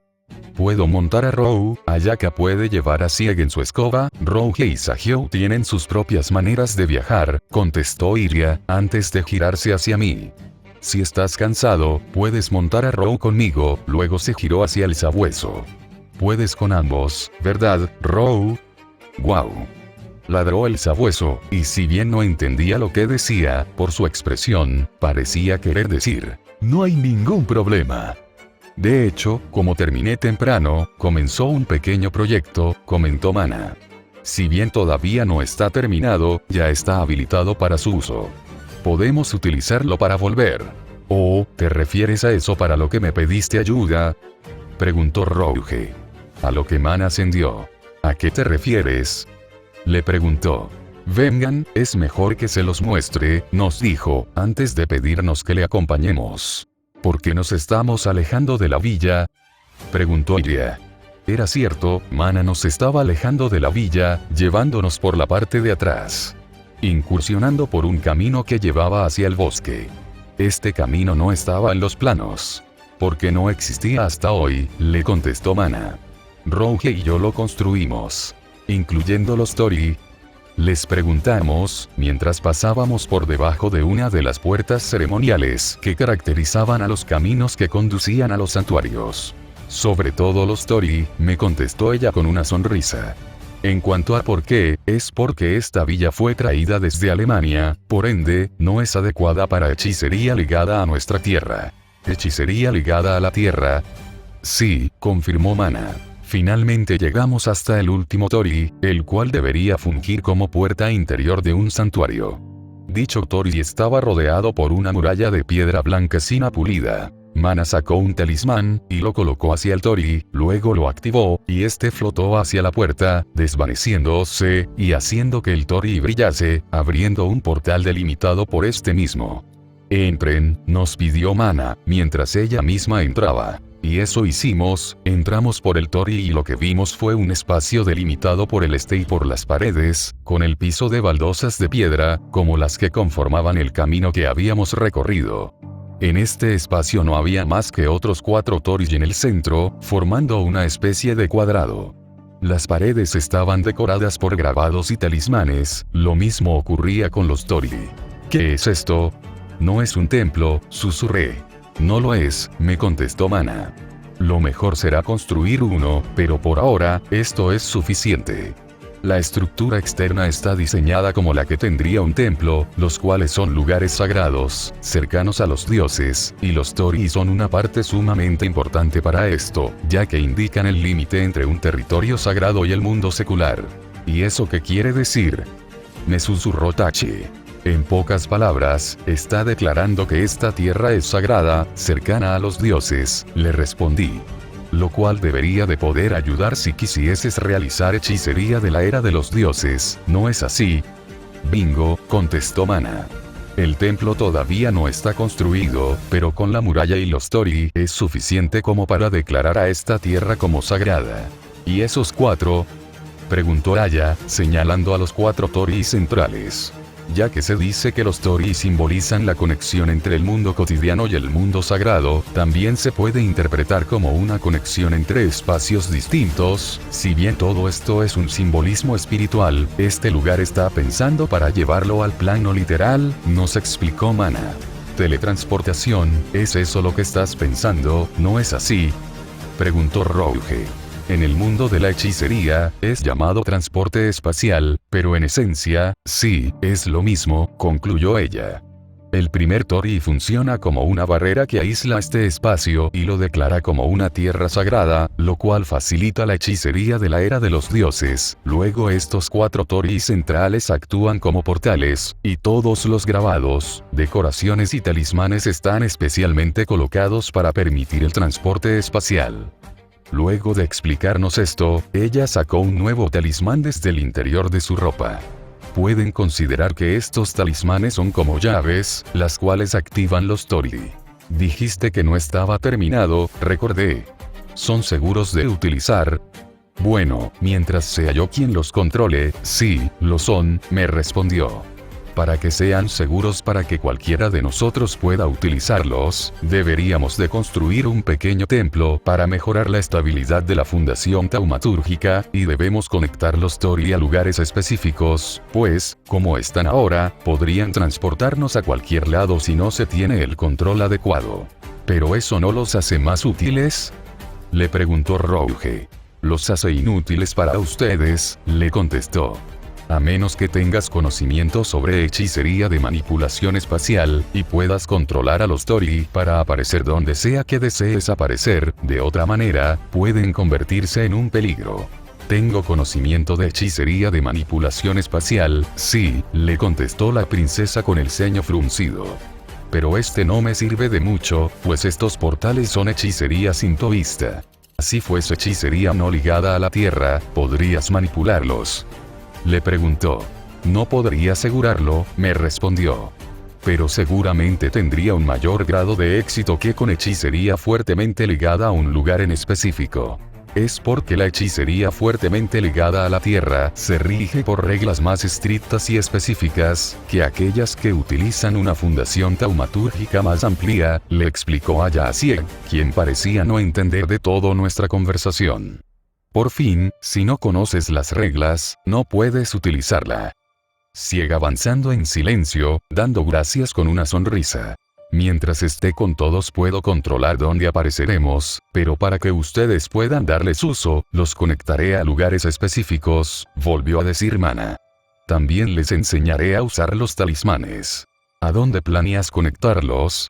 Puedo montar a Rou, Ayaka puede llevar a Sieg en su escoba, Rouge y Sahyou tienen sus propias maneras de viajar, contestó Iria, antes de girarse hacia mí. Si estás cansado, puedes montar a Rou conmigo, luego se giró hacia el sabueso. Puedes con ambos, ¿verdad, Rou? ¡Guau! Ladró el sabueso, y si bien no entendía lo que decía, por su expresión, parecía querer decir, no hay ningún problema. De hecho, como terminé temprano, comenzó un pequeño proyecto, comentó Mana. Si bien todavía no está terminado, ya está habilitado para su uso. Podemos utilizarlo para volver. ¿O, te refieres a eso para lo que me pediste ayuda? Preguntó Rouge. A lo que Mana ascendió. ¿A qué te refieres? Le preguntó. Vengan, es mejor que se los muestre, nos dijo, antes de pedirnos que le acompañemos. ¿Por qué nos estamos alejando de la villa? Preguntó Iria. Era cierto, Mana nos estaba alejando de la villa, llevándonos por la parte de atrás. Incursionando por un camino que llevaba hacia el bosque. Este camino no estaba en los planos. Porque no existía hasta hoy, le contestó Mana. Rouge y yo lo construimos. Incluyendo los Tori. Les preguntamos, mientras pasábamos por debajo de una de las puertas ceremoniales que caracterizaban a los caminos que conducían a los santuarios. Sobre todo los Tori, me contestó ella con una sonrisa. En cuanto a por qué, es porque esta villa fue traída desde Alemania, por ende, no es adecuada para hechicería ligada a nuestra tierra. ¿Hechicería ligada a la tierra? Sí, confirmó Mana. Finalmente llegamos hasta el último Tori, el cual debería fungir como puerta interior de un santuario. Dicho Tori estaba rodeado por una muralla de piedra blanquecina pulida. Mana sacó un talismán, y lo colocó hacia el Tori, luego lo activó, y este flotó hacia la puerta, desvaneciéndose, y haciendo que el Tori brillase, abriendo un portal delimitado por este mismo. Entren, nos pidió Mana, mientras ella misma entraba. Y eso hicimos, entramos por el Tori y lo que vimos fue un espacio delimitado por el este y por las paredes, con el piso de baldosas de piedra, como las que conformaban el camino que habíamos recorrido. En este espacio no había más que otros 4 Toris en el centro, formando una especie de cuadrado. Las paredes estaban decoradas por grabados y talismanes, lo mismo ocurría con los Tori. ¿Qué es esto? No es un templo, susurré. No lo es, me contestó Mana. Lo mejor será construir uno, pero por ahora, esto es suficiente. La estructura externa está diseñada como la que tendría un templo, los cuales son lugares sagrados, cercanos a los dioses, y los Tori son una parte sumamente importante para esto, ya que indican el límite entre un territorio sagrado y el mundo secular. ¿Y eso qué quiere decir? Me susurró Tachi. En pocas palabras, está declarando que esta tierra es sagrada, cercana a los dioses, le respondí. Lo cual debería de poder ayudar si quisieses realizar hechicería de la era de los dioses, ¿no es así? Bingo, contestó Mana. El templo todavía no está construido, pero con la muralla y los Tori es suficiente como para declarar a esta tierra como sagrada. ¿Y esos 4? Preguntó Aya, señalando a los 4 Tori centrales. Ya que se dice que los Tori simbolizan la conexión entre el mundo cotidiano y el mundo sagrado, también se puede interpretar como una conexión entre espacios distintos. Si bien todo esto es un simbolismo espiritual, este lugar está pensando para llevarlo al plano literal, nos explicó Mana. Teletransportación, ¿es eso lo que estás pensando, no es así? Preguntó Rouge. En el mundo de la hechicería, es llamado transporte espacial, pero en esencia, sí, es lo mismo, concluyó ella. El primer Tori funciona como una barrera que aísla este espacio y lo declara como una tierra sagrada, lo cual facilita la hechicería de la era de los dioses. Luego estos 4 Tori centrales actúan como portales, y todos los grabados, decoraciones y talismanes están especialmente colocados para permitir el transporte espacial. Luego de explicarnos esto, ella sacó un nuevo talismán desde el interior de su ropa. Pueden considerar que estos talismanes son como llaves, las cuales activan los Tori. Dijiste que no estaba terminado, recordé. ¿Son seguros de utilizar? Bueno, mientras sea yo quien los controle, sí, lo son, me respondió. Para que sean seguros para que cualquiera de nosotros pueda utilizarlos, deberíamos de construir un pequeño templo para mejorar la estabilidad de la fundación taumatúrgica, y debemos conectar los Tori a lugares específicos, pues, como están ahora, podrían transportarnos a cualquier lado si no se tiene el control adecuado. ¿Pero eso no los hace más útiles?, le preguntó Rouge. Los hace inútiles para ustedes, le contestó. A menos que tengas conocimiento sobre hechicería de manipulación espacial, y puedas controlar a los Tori para aparecer donde sea que desees aparecer, de otra manera, pueden convertirse en un peligro. Tengo conocimiento de hechicería de manipulación espacial, sí, le contestó la princesa con el ceño fruncido. Pero este no me sirve de mucho, pues estos portales son hechicería sintoísta. Si fuese hechicería no ligada a la tierra, ¿podrías manipularlos?, le preguntó. No podría asegurarlo, me respondió. Pero seguramente tendría un mayor grado de éxito que con hechicería fuertemente ligada a un lugar en específico. Es porque la hechicería fuertemente ligada a la tierra se rige por reglas más estrictas y específicas que aquellas que utilizan una fundación taumatúrgica más amplia, le explicó a Yacier, quien parecía no entender de todo nuestra conversación. Por fin, si no conoces las reglas, no puedes utilizarla. Sigue avanzando en silencio, dando gracias con una sonrisa. Mientras esté con todos puedo controlar dónde apareceremos, pero para que ustedes puedan darles uso, los conectaré a lugares específicos, volvió a decir Mana. También les enseñaré a usar los talismanes. ¿A dónde planeas conectarlos?,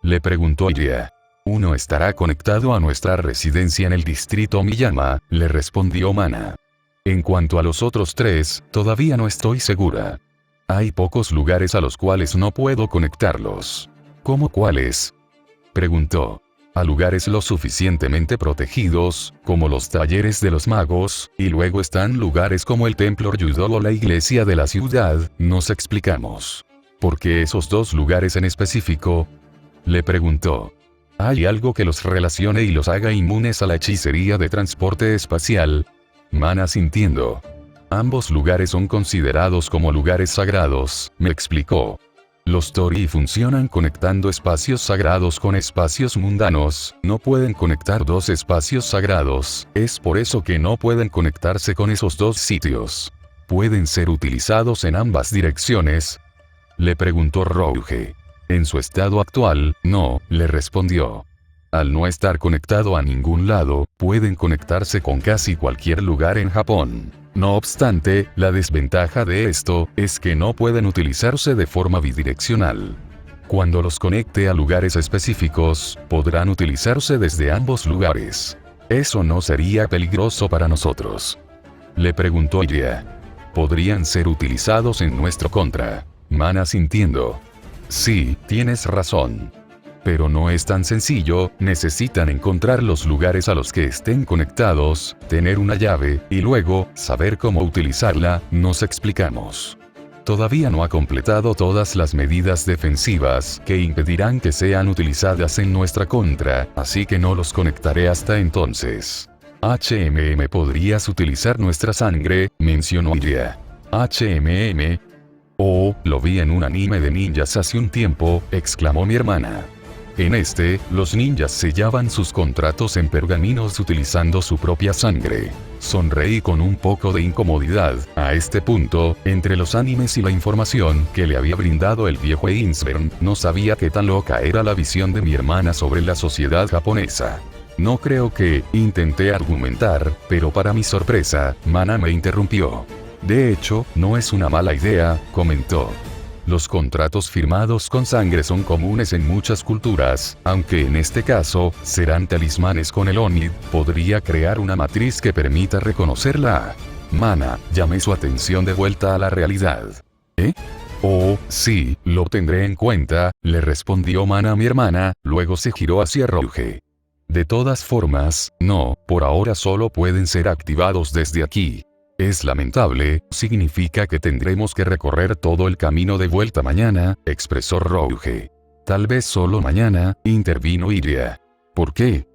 le preguntó ella. Uno estará conectado a nuestra residencia en el distrito Miyama, le respondió Mana. En cuanto a los otros 3, todavía no estoy segura. Hay pocos lugares a los cuales no puedo conectarlos. ¿Cómo cuáles? Preguntó. A lugares lo suficientemente protegidos, como los talleres de los magos, y luego están lugares como el templo Ryudol o la iglesia de la ciudad, nos explicamos. ¿Por qué esos dos lugares en específico? Le preguntó. ¿Hay algo que los relacione y los haga inmunes a la hechicería de transporte espacial? Mana sintiendo. Ambos lugares son considerados como lugares sagrados, me explicó. Los Tori funcionan conectando espacios sagrados con espacios mundanos, no pueden conectar dos espacios sagrados, es por eso que no pueden conectarse con esos dos sitios. ¿Pueden ser utilizados en ambas direcciones? Le preguntó Rouge. En su estado actual, no, le respondió. Al no estar conectado a ningún lado, pueden conectarse con casi cualquier lugar en Japón. No obstante, la desventaja de esto es que no pueden utilizarse de forma bidireccional. Cuando los conecte a lugares específicos, podrán utilizarse desde ambos lugares. Eso no sería peligroso para nosotros. Le preguntó Iria. Podrían ser utilizados en nuestro contra. Mana sintiendo. Sí, tienes razón. Pero no es tan sencillo, necesitan encontrar los lugares a los que estén conectados, tener una llave, y luego, saber cómo utilizarla, nos explicamos. Todavía no ha completado todas las medidas defensivas que impedirán que sean utilizadas en nuestra contra, así que no los conectaré hasta entonces. ¿podrías utilizar nuestra sangre?, mencionó Iria. Oh, lo vi en un anime de ninjas hace un tiempo, exclamó mi hermana. En este, los ninjas sellaban sus contratos en pergaminos utilizando su propia sangre. Sonreí con un poco de incomodidad. A este punto, entre los animes y la información que le había brindado el viejo Einsberg, no sabía qué tan loca era la visión de mi hermana sobre la sociedad japonesa. No creo que, intenté argumentar, pero para mi sorpresa, Mana me interrumpió. De hecho, no es una mala idea, comentó. Los contratos firmados con sangre son comunes en muchas culturas, aunque en este caso, serán talismanes con el Onid, podría crear una matriz que permita reconocerla. Mana, llamé su atención de vuelta a la realidad. ¿Eh? Oh, sí, lo tendré en cuenta, le respondió Mana a mi hermana, luego se giró hacia Rouge. De todas formas, no, por ahora solo pueden ser activados desde aquí. Es lamentable, significa que tendremos que recorrer todo el camino de vuelta mañana, expresó Rouge. Tal vez solo mañana, intervino Iria. ¿Por qué?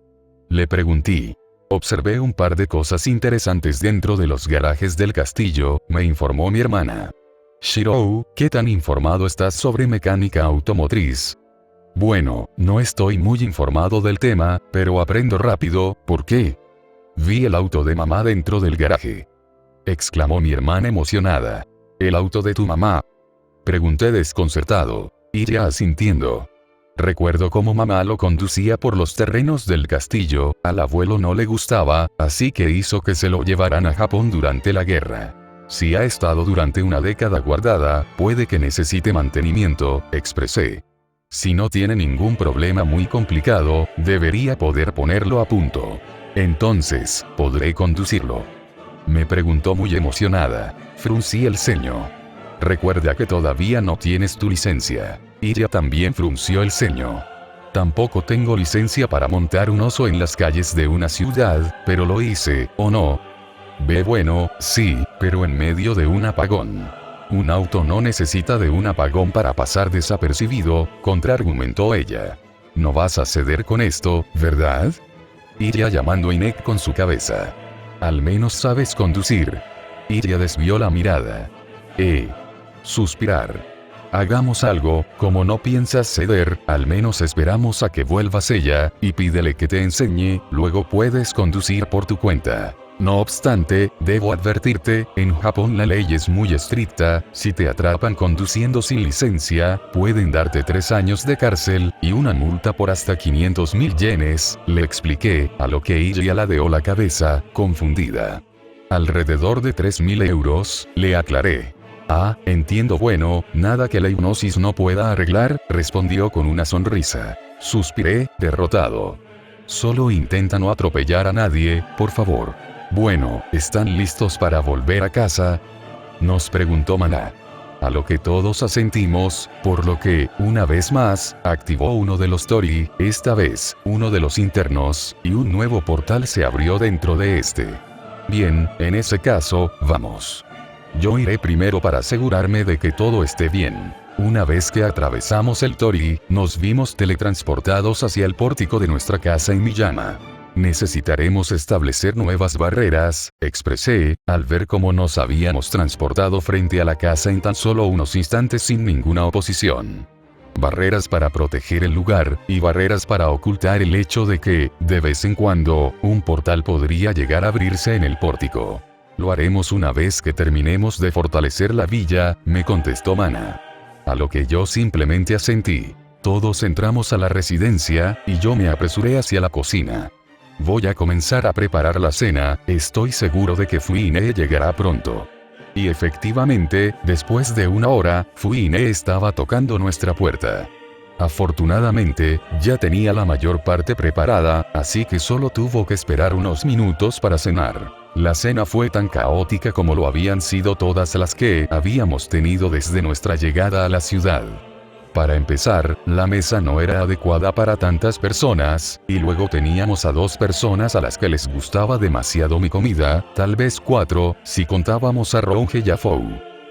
Le pregunté. Observé un par de cosas interesantes dentro de los garajes del castillo, me informó mi hermana. Shirou, ¿qué tan informado estás sobre mecánica automotriz? Bueno, no estoy muy informado del tema, pero aprendo rápido, ¿por qué? Vi el auto de mamá dentro del garaje. Exclamó mi hermana emocionada. ¿El auto de tu mamá? Pregunté desconcertado. Iria asintiendo. Recuerdo cómo mamá lo conducía por los terrenos del castillo, al abuelo no le gustaba, así que hizo que se lo llevaran a Japón durante la guerra. Si ha estado durante una década guardada, puede que necesite mantenimiento, expresé. Si no tiene ningún problema muy complicado, debería poder ponerlo a punto. Entonces, ¿podré conducirlo? Me preguntó muy emocionada. Fruncí el ceño. Recuerda que todavía no tienes tu licencia. Iria también frunció el ceño. Tampoco tengo licencia para montar un oso en las calles de una ciudad, pero lo hice, ¿o no? Bueno, sí, pero en medio de un apagón. Un auto no necesita de un apagón para pasar desapercibido, contraargumentó ella. No vas a ceder con esto, ¿verdad? Iria llamando a Inek con su cabeza. Al menos sabes conducir. Iria desvió la mirada. Suspirar. Hagamos algo, como no piensas ceder, al menos esperamos a que vuelvas ella, y pídele que te enseñe, luego puedes conducir por tu cuenta. No obstante, debo advertirte, en Japón la ley es muy estricta, si te atrapan conduciendo sin licencia, pueden darte 3 años de cárcel, y una multa por hasta 500.000 yenes, le expliqué, a lo que Iria ladeó la cabeza, confundida. Alrededor de 3.000 euros, le aclaré. Ah, entiendo bueno, nada que la hipnosis no pueda arreglar, respondió con una sonrisa. Suspiré, derrotado. Solo intenta no atropellar a nadie, por favor. Bueno, ¿están listos para volver a casa? Nos preguntó Mana. A lo que todos asentimos, por lo que, una vez más, activó uno de los Tori, esta vez, uno de los internos, y un nuevo portal se abrió dentro de este. Bien, en ese caso, vamos. Yo iré primero para asegurarme de que todo esté bien. Una vez que atravesamos el Tori, nos vimos teletransportados hacia el pórtico de nuestra casa en Miyama. Necesitaremos establecer nuevas barreras, expresé, al ver cómo nos habíamos transportado frente a la casa en tan solo unos instantes sin ninguna oposición. Barreras para proteger el lugar, y barreras para ocultar el hecho de que, de vez en cuando, un portal podría llegar a abrirse en el pórtico. Lo haremos una vez que terminemos de fortalecer la villa, me contestó Mana. A lo que yo simplemente asentí. Todos entramos a la residencia, y yo me apresuré hacia la cocina. Voy a comenzar a preparar la cena, estoy seguro de que Fuine llegará pronto. Y efectivamente, después de una hora, Fuine estaba tocando nuestra puerta. Afortunadamente, ya tenía la mayor parte preparada, así que solo tuvo que esperar unos minutos para cenar. La cena fue tan caótica como lo habían sido todas las que habíamos tenido desde nuestra llegada a la ciudad. Para empezar, la mesa no era adecuada para tantas personas, y luego teníamos a 2 personas a las que les gustaba demasiado mi comida, tal vez 4, si contábamos a Ronge y a Fou.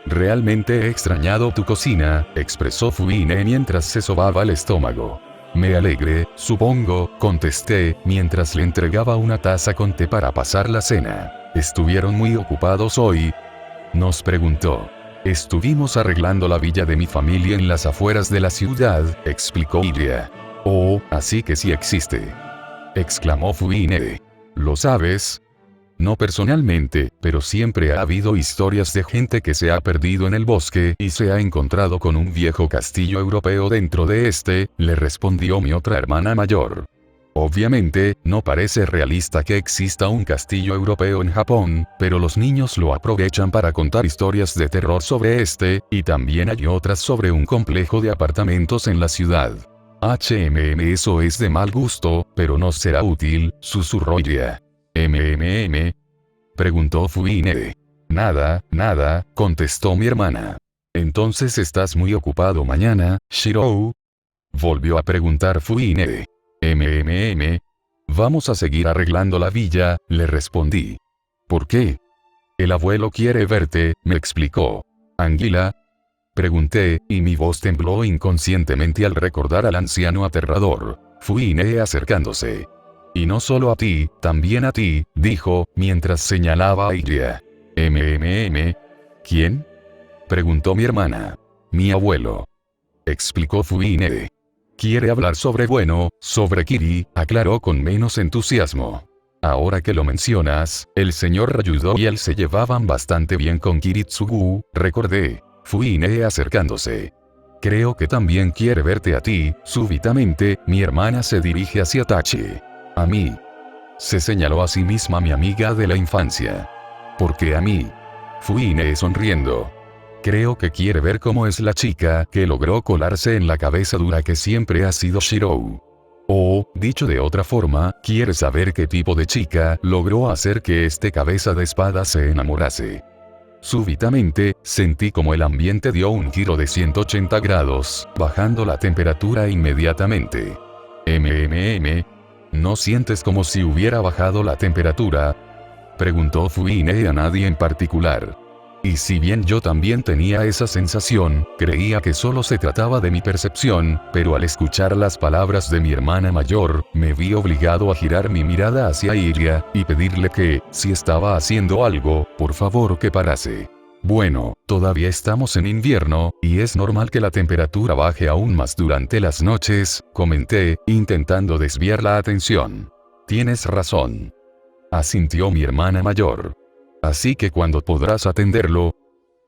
Realmente he extrañado tu cocina, expresó Fuine mientras se sobaba el estómago. Me alegre, supongo, contesté, mientras le entregaba una taza con té para pasar la cena. ¿Estuvieron muy ocupados hoy?, nos preguntó. Estuvimos arreglando la villa de mi familia en las afueras de la ciudad, explicó Iria. Oh, así que sí existe, exclamó Fuine. ¿Lo sabes? No personalmente, pero siempre ha habido historias de gente que se ha perdido en el bosque y se ha encontrado con un viejo castillo europeo dentro de este, le respondió mi otra hermana mayor. Obviamente, no parece realista que exista un castillo europeo en Japón, pero los niños lo aprovechan para contar historias de terror sobre este, y también hay otras sobre un complejo de apartamentos en la ciudad. Eso es de mal gusto, pero no será útil, susurró Iria. Preguntó Fuine. Nada, contestó mi hermana. Entonces estás muy ocupado mañana, Shirou. Volvió a preguntar Fuine. Vamos a seguir arreglando la villa, le respondí. ¿Por qué? El abuelo quiere verte, me explicó. ¿Anguila? Pregunté, y mi voz tembló inconscientemente al recordar al anciano aterrador. Fuine acercándose. Y no solo a ti, también a ti, dijo, mientras señalaba a Iria. ¿Quién? Preguntó mi hermana. Mi abuelo. Explicó Fuine. Quiere hablar sobre Kiri, aclaró con menos entusiasmo. Ahora que lo mencionas, el señor Ryudo y él se llevaban bastante bien con Kiritsugu, recordé. Fuine acercándose. Creo que también quiere verte a ti, súbitamente, mi hermana se dirige hacia Tachi. A mí. Se señaló a sí misma mi amiga de la infancia. ¿Por qué a mí? Fuine sonriendo. Creo que quiere ver cómo es la chica que logró colarse en la cabeza dura que siempre ha sido Shirou. O, dicho de otra forma, quiere saber qué tipo de chica logró hacer que este cabeza de espada se enamorase. Súbitamente, sentí como el ambiente dio un giro de 180 grados, bajando la temperatura inmediatamente. ¿No sientes como si hubiera bajado la temperatura?, preguntó Fuine a nadie en particular. Y si bien yo también tenía esa sensación, creía que solo se trataba de mi percepción, pero al escuchar las palabras de mi hermana mayor, me vi obligado a girar mi mirada hacia Iria, y pedirle que, si estaba haciendo algo, por favor que parase. Bueno, todavía estamos en invierno, y es normal que la temperatura baje aún más durante las noches, comenté, intentando desviar la atención. Tienes razón, asintió mi hermana mayor. Así que ¿cuándo podrás atenderlo?,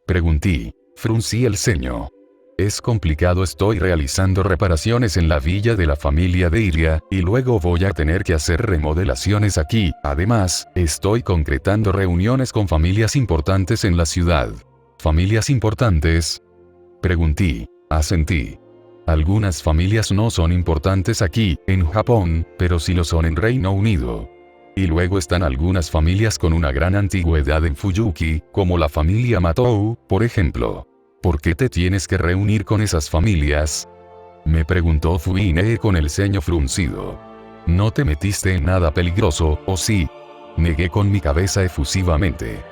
pregunté. Fruncí el ceño. Es complicado, estoy realizando reparaciones en la villa de la familia de Iria, y luego voy a tener que hacer remodelaciones aquí. Además, estoy concretando reuniones con familias importantes en la ciudad. ¿Familias importantes?, pregunté. Asentí. Algunas familias no son importantes aquí, en Japón, pero sí lo son en Reino Unido. Y luego están algunas familias con una gran antigüedad en Fuyuki, como la familia Matou, por ejemplo. ¿Por qué te tienes que reunir con esas familias? Me preguntó Fuine con el ceño fruncido. ¿No te metiste en nada peligroso, o sí? Negué con mi cabeza efusivamente.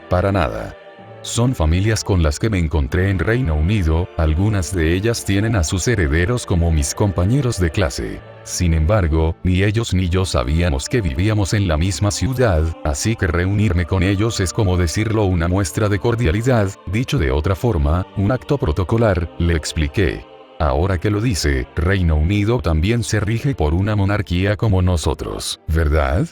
Para nada. Son familias con las que me encontré en Reino Unido, algunas de ellas tienen a sus herederos como mis compañeros de clase. Sin embargo, ni ellos ni yo sabíamos que vivíamos en la misma ciudad, así que reunirme con ellos es, como decirlo, una muestra de cordialidad, dicho de otra forma, un acto protocolar, le expliqué. Ahora que lo dice, Reino Unido también se rige por una monarquía como nosotros, ¿verdad?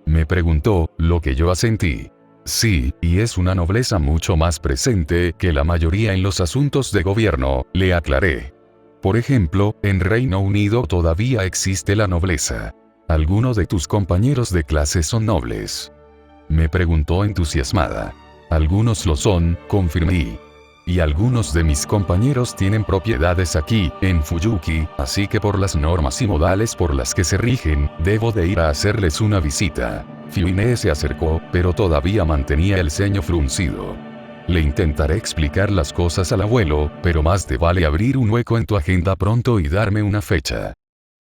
Me preguntó, lo que yo asentí. Sí, y es una nobleza mucho más presente que la mayoría en los asuntos de gobierno, le aclaré. Por ejemplo, en Reino Unido todavía existe la nobleza. ¿Algunos de tus compañeros de clase son nobles? Me preguntó entusiasmada. Algunos lo son, confirmé. Y algunos de mis compañeros tienen propiedades aquí, en Fuyuki, así que por las normas y modales por las que se rigen, debo de ir a hacerles una visita. Fuine se acercó, pero todavía mantenía el ceño fruncido. Le intentaré explicar las cosas al abuelo, pero más te vale abrir un hueco en tu agenda pronto y darme una fecha.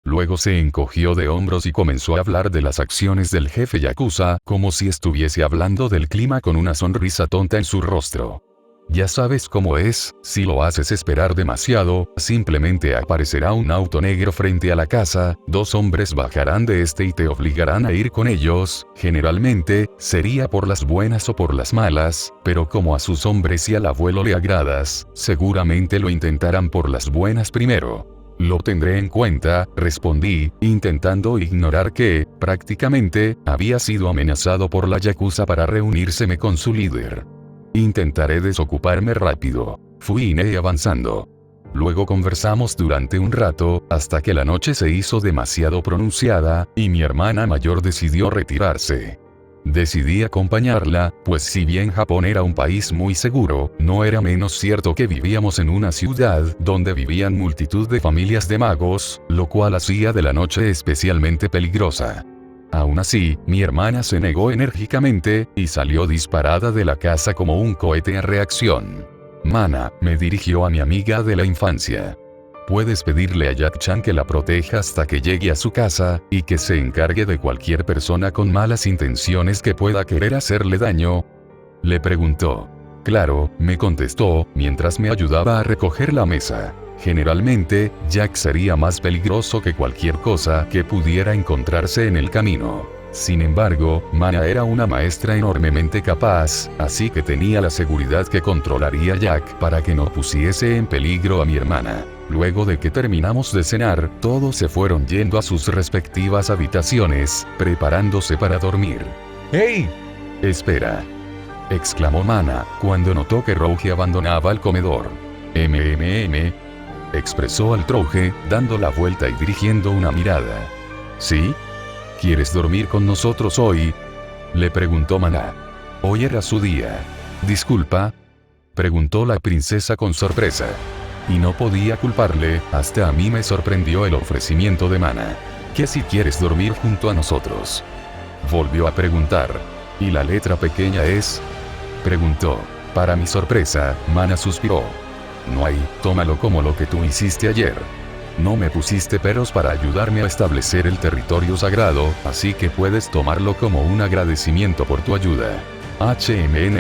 Luego se encogió de hombros y comenzó a hablar de las acciones del jefe Yakuza, como si estuviese hablando del clima con una sonrisa tonta en su rostro. Ya sabes cómo es, si lo haces esperar demasiado, simplemente aparecerá un auto negro frente a la casa, 2 hombres bajarán de este y te obligarán a ir con ellos, generalmente, sería por las buenas o por las malas, pero como a sus hombres y al abuelo le agradas, seguramente lo intentarán por las buenas primero. Lo tendré en cuenta, respondí, intentando ignorar que, prácticamente, había sido amenazado por la Yakuza para reunírseme con su líder. Intentaré desocuparme rápido. Fuine avanzando. Luego conversamos durante un rato, hasta que la noche se hizo demasiado pronunciada, y mi hermana mayor decidió retirarse. Decidí acompañarla, pues si bien Japón era un país muy seguro, no era menos cierto que vivíamos en una ciudad donde vivían multitud de familias de magos, lo cual hacía de la noche especialmente peligrosa. Aún así, mi hermana se negó enérgicamente, y salió disparada de la casa como un cohete en reacción. Mana, me dirigió a mi amiga de la infancia. Puedes pedirle a Jack-chan que la proteja hasta que llegue a su casa, y que se encargue de cualquier persona con malas intenciones que pueda querer hacerle daño. Le preguntó. Claro, me contestó, mientras me ayudaba a recoger la mesa. Generalmente, Jack sería más peligroso que cualquier cosa que pudiera encontrarse en el camino. Sin embargo, Mana era una maestra enormemente capaz, así que tenía la seguridad que controlaría a Jack para que no pusiese en peligro a mi hermana. Luego de que terminamos de cenar, todos se fueron yendo a sus respectivas habitaciones, preparándose para dormir. ¡Hey! Espera, exclamó Mana, cuando notó que Rouge abandonaba el comedor. Expresó al Trouge, dando la vuelta y dirigiendo una mirada. ¿Sí? ¿Quieres dormir con nosotros hoy? Le preguntó Mana. Hoy era su día. ¿Disculpa? Preguntó la princesa con sorpresa. Y no podía culparle, hasta a mí me sorprendió el ofrecimiento de Mana. ¿Qué si quieres dormir junto a nosotros? Volvió a preguntar. ¿Y la letra pequeña es? Preguntó. Para mi sorpresa, Mana suspiró. No hay, tómalo como lo que tú hiciste ayer. No me pusiste peros para ayudarme a establecer el territorio sagrado, así que puedes tomarlo como un agradecimiento por tu ayuda.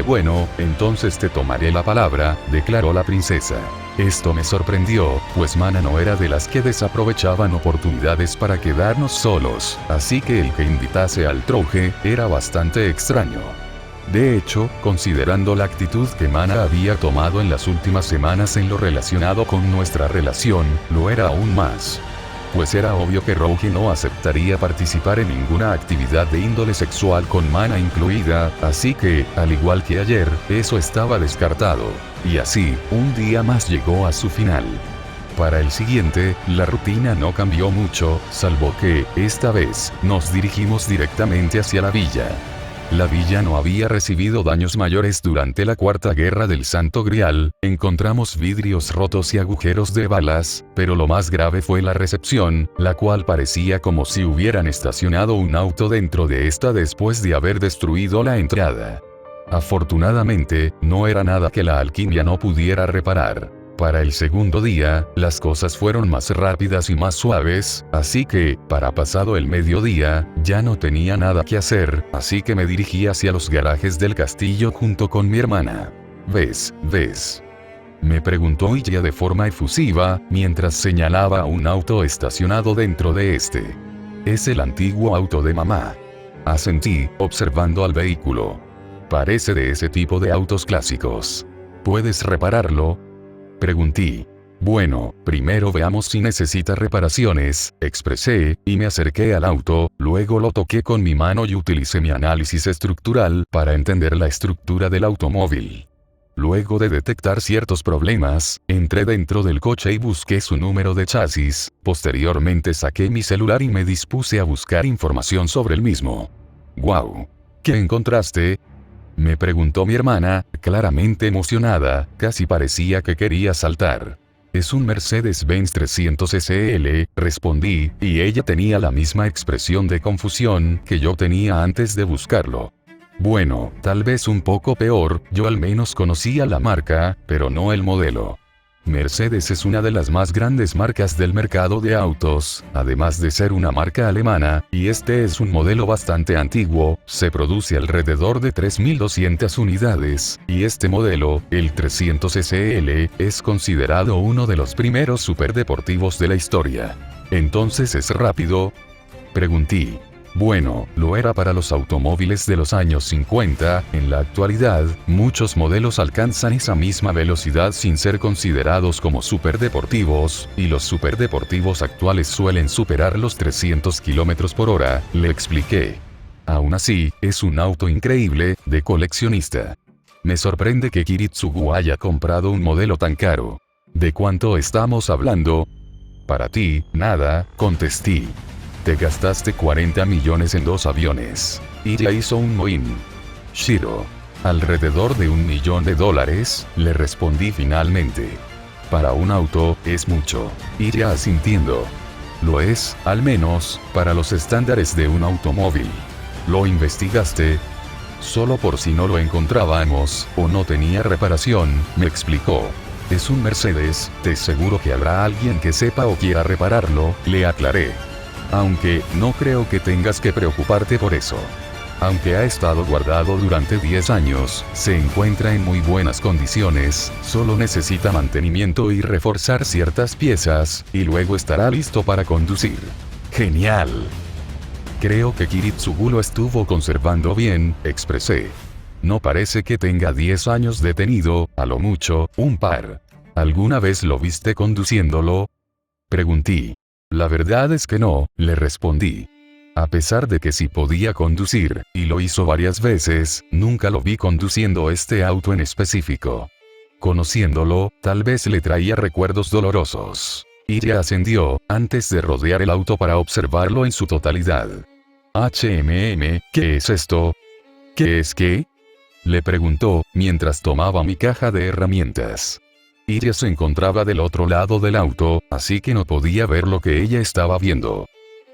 Bueno, entonces te tomaré la palabra, declaró la princesa. Esto me sorprendió, pues Mana no era de las que desaprovechaban oportunidades para quedarnos solos, así que el que invitase al Trouge era bastante extraño. De hecho, considerando la actitud que Mana había tomado en las últimas semanas en lo relacionado con nuestra relación, lo era aún más. Pues era obvio que Rouge no aceptaría participar en ninguna actividad de índole sexual con Mana incluida, así que, al igual que ayer, eso estaba descartado. Y así, un día más llegó a su final. Para el siguiente, la rutina no cambió mucho, salvo que, esta vez, nos dirigimos directamente hacia la villa. La villa no había recibido daños mayores durante la Cuarta Guerra del Santo Grial, encontramos vidrios rotos y agujeros de balas, pero lo más grave fue la recepción, la cual parecía como si hubieran estacionado un auto dentro de esta después de haber destruido la entrada. Afortunadamente, no era nada que la alquimia no pudiera reparar. Para el segundo día, las cosas fueron más rápidas y más suaves, así que, para pasado el mediodía, ya no tenía nada que hacer, así que me dirigí hacia los garajes del castillo junto con mi hermana. ¿Ves? Me preguntó ella de forma efusiva, mientras señalaba a un auto estacionado dentro de este. Es el antiguo auto de mamá. Asentí, observando al vehículo. Parece de ese tipo de autos clásicos. ¿Puedes repararlo? Pregunté. Bueno, primero veamos si necesita reparaciones, expresé, y me acerqué al auto, luego lo toqué con mi mano y utilicé mi análisis estructural para entender la estructura del automóvil. Luego de detectar ciertos problemas, entré dentro del coche y busqué su número de chasis, posteriormente saqué mi celular y me dispuse a buscar información sobre el mismo. ¡Guau! ¿Qué encontraste? Me preguntó mi hermana, claramente emocionada, casi parecía que quería saltar. Es un Mercedes-Benz 300 SL, respondí, y ella tenía la misma expresión de confusión que yo tenía antes de buscarlo. Bueno, tal vez un poco peor, yo al menos conocía la marca, pero no el modelo. Mercedes es una de las más grandes marcas del mercado de autos, además de ser una marca alemana, y este es un modelo bastante antiguo, se produce alrededor de 3.200 unidades, y este modelo, el 300 SL, es considerado uno de los primeros superdeportivos de la historia. ¿Entonces es rápido? Pregunté. Bueno, lo era para los automóviles de los años 50, en la actualidad, muchos modelos alcanzan esa misma velocidad sin ser considerados como superdeportivos, y los superdeportivos actuales suelen superar los 300 km por hora, le expliqué. Aún así, es un auto increíble, de coleccionista. Me sorprende que Kiritsugu haya comprado un modelo tan caro. ¿De cuánto estamos hablando? Para ti, nada, contesté. Te gastaste 40 millones en 2 aviones. Y ya hizo un mohín. Shiro. Alrededor de $1 millón, le respondí finalmente. Para un auto, es mucho. Iría asintiendo. Lo es, al menos, para los estándares de un automóvil. ¿Lo investigaste? Solo por si no lo encontrábamos, o no tenía reparación, me explicó. Es un Mercedes, te aseguro que habrá alguien que sepa o quiera repararlo, le aclaré. Aunque, no creo que tengas que preocuparte por eso. Aunque ha estado guardado durante 10 años, se encuentra en muy buenas condiciones, solo necesita mantenimiento y reforzar ciertas piezas, y luego estará listo para conducir. ¡Genial! Creo que Kiritsugu lo estuvo conservando bien, expresé. No parece que tenga 10 años detenido, a lo mucho, un par. ¿Alguna vez lo viste conduciéndolo? Pregunté. La verdad es que no, le respondí. A pesar de que sí podía conducir, y lo hizo varias veces, nunca lo vi conduciendo este auto en específico. Conociéndolo, tal vez le traía recuerdos dolorosos. Iria ascendió, antes de rodear el auto para observarlo en su totalidad. ¿Qué es esto? ¿Qué es qué? Le preguntó, mientras tomaba mi caja de herramientas. Iria se encontraba del otro lado del auto, así que no podía ver lo que ella estaba viendo.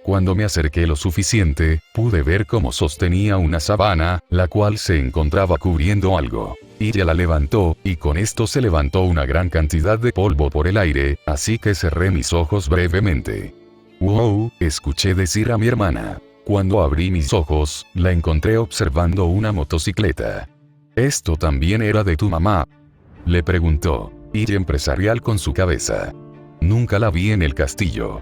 Cuando me acerqué lo suficiente, pude ver cómo sostenía una sábana, la cual se encontraba cubriendo algo. Iria la levantó, y con esto se levantó una gran cantidad de polvo por el aire, así que cerré mis ojos brevemente. «Wow», escuché decir a mi hermana. Cuando abrí mis ojos, la encontré observando una motocicleta. «¿Esto también era de tu mamá?», le preguntó. Iria empresarial con su cabeza. Nunca la vi en el castillo.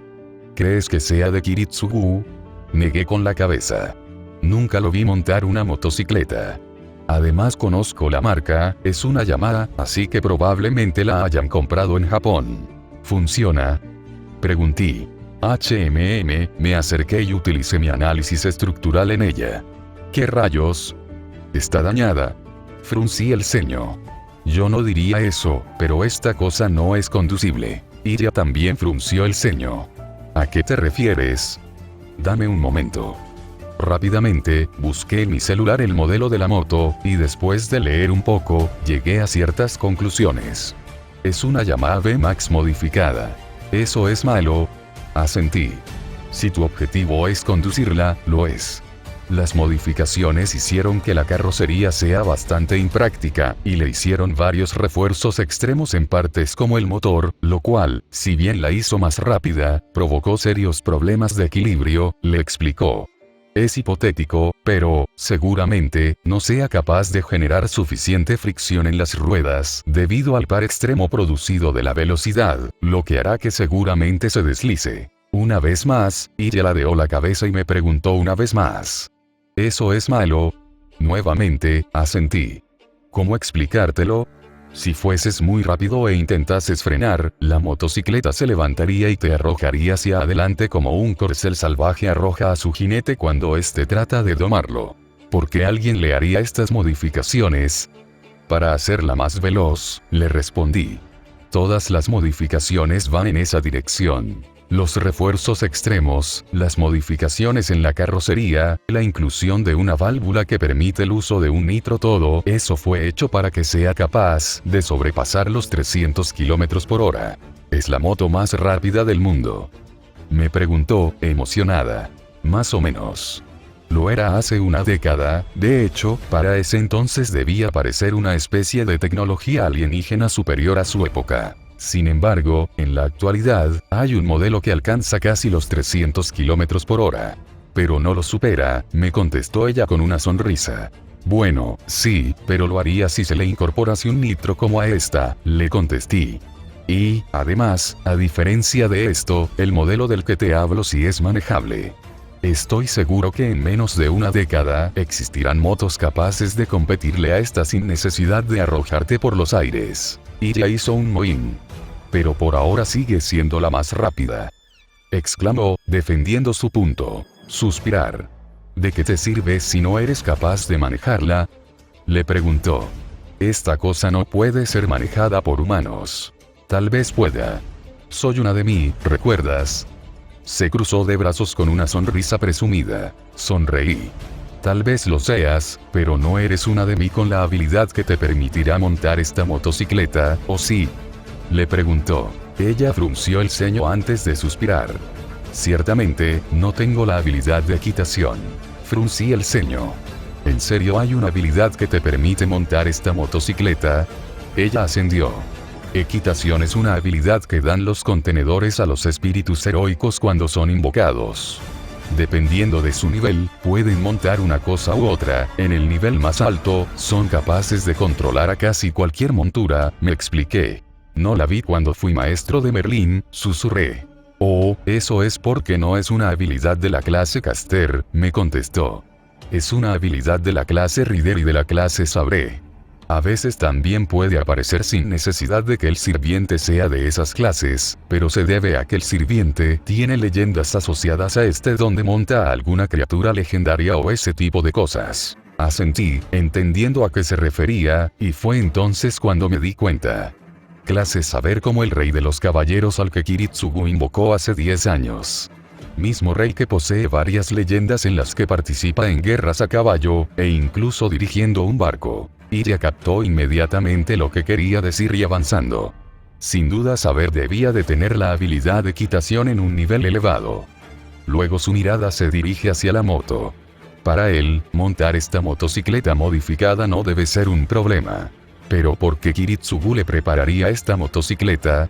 ¿Crees que sea de Kiritsugu? Negué con la cabeza. Nunca lo vi montar una motocicleta. Además conozco la marca, es una Yamaha, así que probablemente la hayan comprado en Japón. ¿Funciona? Pregunté. Me acerqué y utilicé mi análisis estructural en ella. ¿Qué rayos? Está dañada. Fruncí el ceño. Yo no diría eso, pero esta cosa no es conducible. Iria también frunció el ceño. ¿A qué te refieres? Dame un momento. Rápidamente, busqué en mi celular el modelo de la moto, y después de leer un poco, llegué a ciertas conclusiones. Es una Yamaha VMAX modificada. ¿Eso es malo? Asentí. Si tu objetivo es conducirla, lo es. Las modificaciones hicieron que la carrocería sea bastante impráctica, y le hicieron varios refuerzos extremos en partes como el motor, lo cual, si bien la hizo más rápida, provocó serios problemas de equilibrio, le explicó. Es hipotético, pero, seguramente, no sea capaz de generar suficiente fricción en las ruedas, debido al par extremo producido de la velocidad, lo que hará que seguramente se deslice. Una vez más, ella ladeó la cabeza y me preguntó una vez más. ¿Eso es malo? Nuevamente, asentí. ¿Cómo explicártelo? Si fueses muy rápido e intentases frenar, la motocicleta se levantaría y te arrojaría hacia adelante como un corcel salvaje arroja a su jinete cuando éste trata de domarlo. ¿Por qué alguien le haría estas modificaciones? Para hacerla más veloz, le respondí. Todas las modificaciones van en esa dirección. Los refuerzos extremos, las modificaciones en la carrocería, la inclusión de una válvula que permite el uso de un nitro, todo eso fue hecho para que sea capaz de sobrepasar los 300 km por hora. Es la moto más rápida del mundo. Me preguntó, emocionada. Más o menos. Lo era hace una década, de hecho, para ese entonces debía parecer una especie de tecnología alienígena superior a su época. Sin embargo, en la actualidad, hay un modelo que alcanza casi los 300 km por hora. Pero no lo supera, me contestó ella con una sonrisa. Bueno, sí, pero lo haría si se le incorporase un nitro como a esta, le contesté. Y, además, a diferencia de esto, el modelo del que te hablo sí es manejable. Estoy seguro que en menos de una década, existirán motos capaces de competirle a esta sin necesidad de arrojarte por los aires. Y ya hizo un mohín. Pero por ahora sigue siendo la más rápida. Exclamó, defendiendo su punto. Suspirar. ¿De qué te sirve si no eres capaz de manejarla? Le preguntó. Esta cosa no puede ser manejada por humanos. Tal vez pueda. Soy una de mí, ¿recuerdas? Se cruzó de brazos con una sonrisa presumida. Sonreí. Tal vez lo seas, pero no eres una de mí con la habilidad que te permitirá montar esta motocicleta, ¿o sí? Le preguntó. Ella frunció el ceño antes de suspirar. Ciertamente, no tengo la habilidad de equitación. Fruncí el ceño. ¿En serio hay una habilidad que te permite montar esta motocicleta? Ella asendió. Equitación es una habilidad que dan los contenedores a los espíritus heroicos cuando son invocados. Dependiendo de su nivel, pueden montar una cosa u otra. En el nivel más alto, son capaces de controlar a casi cualquier montura, me expliqué. No la vi cuando fui maestro de Merlín, susurré. Oh, eso es porque no es una habilidad de la clase Caster, me contestó. Es una habilidad de la clase Rider y de la clase Sabré. A veces también puede aparecer sin necesidad de que el sirviente sea de esas clases, pero se debe a que el sirviente tiene leyendas asociadas a este donde monta a alguna criatura legendaria o ese tipo de cosas. Asentí, entendiendo a qué se refería, y fue entonces cuando me di cuenta. Clase Saber como el rey de los caballeros al que Kiritsugu invocó hace 10 años. Mismo rey que posee varias leyendas en las que participa en guerras a caballo, e incluso dirigiendo un barco. Ella captó inmediatamente lo que quería decir y avanzando. Sin duda Saber debía de tener la habilidad de equitación en un nivel elevado. Luego su mirada se dirige hacia la moto. Para él, montar esta motocicleta modificada no debe ser un problema. ¿Pero por qué Kiritsugu le prepararía esta motocicleta?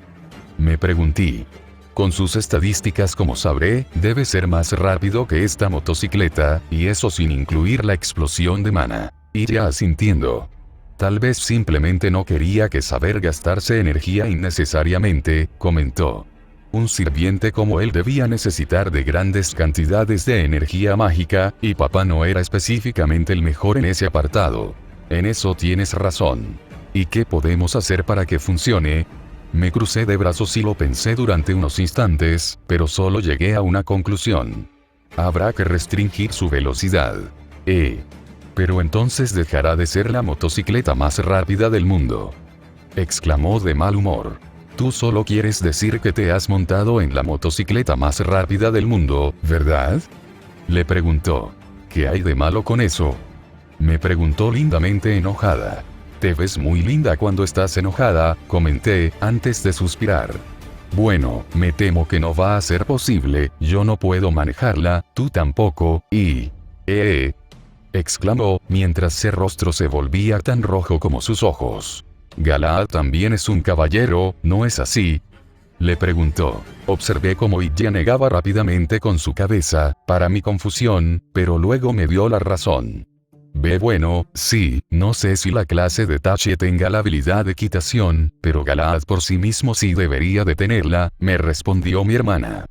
Me pregunté. Con sus estadísticas como sabré, debe ser más rápido que esta motocicleta, y eso sin incluir la explosión de mana. Iría asintiendo. Tal vez simplemente no quería que Saber gastarse energía innecesariamente, comentó. Un sirviente como él debía necesitar de grandes cantidades de energía mágica, y papá no era específicamente el mejor en ese apartado. En eso tienes razón. ¿Y qué podemos hacer para que funcione? Me crucé de brazos y lo pensé durante unos instantes, pero solo llegué a una conclusión. Habrá que restringir su velocidad. Pero entonces dejará de ser la motocicleta más rápida del mundo. Exclamó de mal humor. Tú solo quieres decir que te has montado en la motocicleta más rápida del mundo, ¿verdad? Le preguntó. ¿Qué hay de malo con eso? Me preguntó lindamente enojada. Te ves muy linda cuando estás enojada, comenté, antes de suspirar. Bueno, me temo que no va a ser posible, yo no puedo manejarla, tú tampoco, y... exclamó, mientras su rostro se volvía tan rojo como sus ojos. Galaad también es un caballero, ¿no es así? Le preguntó. Observé cómo Ilya negaba rápidamente con su cabeza, para mi confusión, pero luego me dio la razón. Bueno, sí, no sé si la clase de Tachi tenga la habilidad de equitación, pero Galaad por sí mismo sí debería de tenerla, me respondió mi hermana.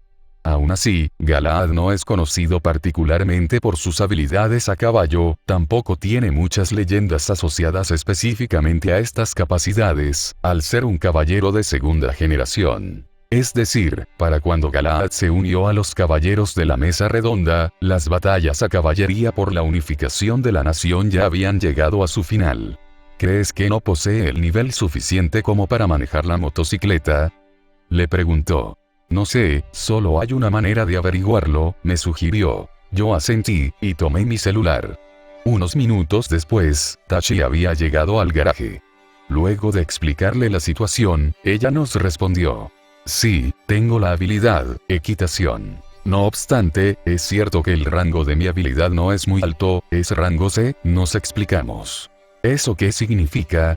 Aún así, Galaad no es conocido particularmente por sus habilidades a caballo, tampoco tiene muchas leyendas asociadas específicamente a estas capacidades, al ser un caballero de segunda generación. Es decir, para cuando Galaad se unió a los caballeros de la mesa redonda, las batallas a caballería por la unificación de la nación ya habían llegado a su final. ¿Crees que no posee el nivel suficiente como para manejar la motocicleta? Le preguntó. No sé, solo hay una manera de averiguarlo, me sugirió. Yo asentí, y tomé mi celular. Unos minutos después, Tachi había llegado al garaje. Luego de explicarle la situación, ella nos respondió. Sí, tengo la habilidad, equitación. No obstante, es cierto que el rango de mi habilidad no es muy alto, es rango C, nos explicamos. ¿Eso qué significa?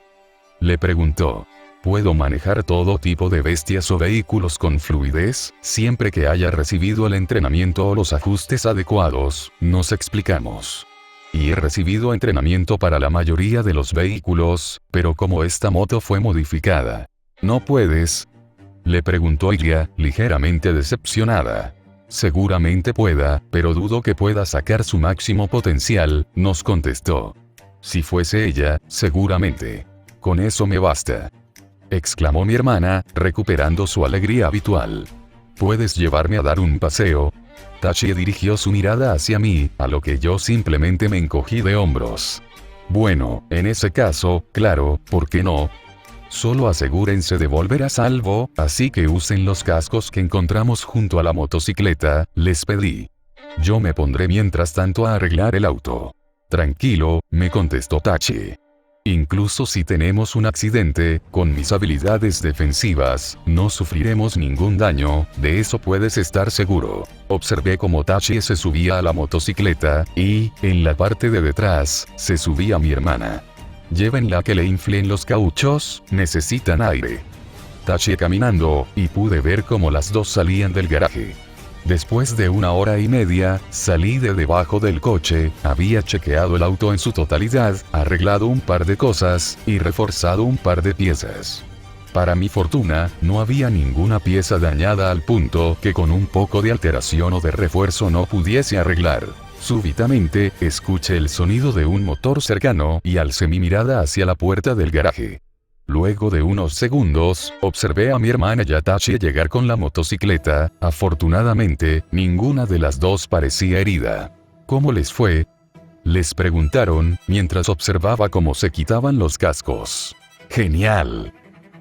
Le preguntó. Puedo manejar todo tipo de bestias o vehículos con fluidez, siempre que haya recibido el entrenamiento o los ajustes adecuados, nos explicamos. Y he recibido entrenamiento para la mayoría de los vehículos, pero como esta moto fue modificada. ¿No puedes? Le preguntó Ilya, ligeramente decepcionada. Seguramente pueda, pero dudo que pueda sacar su máximo potencial, nos contestó. Si fuese ella, seguramente. Con eso me basta. Exclamó mi hermana, recuperando su alegría habitual. ¿Puedes llevarme a dar un paseo? Tachi dirigió su mirada hacia mí, a lo que yo simplemente me encogí de hombros. Bueno, en ese caso, claro, ¿por qué no? Solo asegúrense de volver a salvo, así que usen los cascos que encontramos junto a la motocicleta, les pedí. Yo me pondré mientras tanto a arreglar el auto. Tranquilo, me contestó Tachi. Incluso si tenemos un accidente, con mis habilidades defensivas, no sufriremos ningún daño, de eso puedes estar seguro. Observé cómo Tachi se subía a la motocicleta, y, en la parte de detrás, se subía mi hermana. Llévenla que le inflen los cauchos, necesitan aire. Tachi caminando, y pude ver cómo las dos salían del garaje. Después de 1 hora y media, salí de debajo del coche, había chequeado el auto en su totalidad, arreglado un par de cosas, y reforzado un par de piezas. Para mi fortuna, no había ninguna pieza dañada al punto que con un poco de alteración o de refuerzo no pudiese arreglar. Súbitamente, escuché el sonido de un motor cercano y alcé mi mirada hacia la puerta del garaje. Luego de unos segundos, observé a mi hermana y a Tachi llegar con la motocicleta, afortunadamente, ninguna de las dos parecía herida. ¿Cómo les fue? Les preguntaron, mientras observaba cómo se quitaban los cascos. ¡Genial!,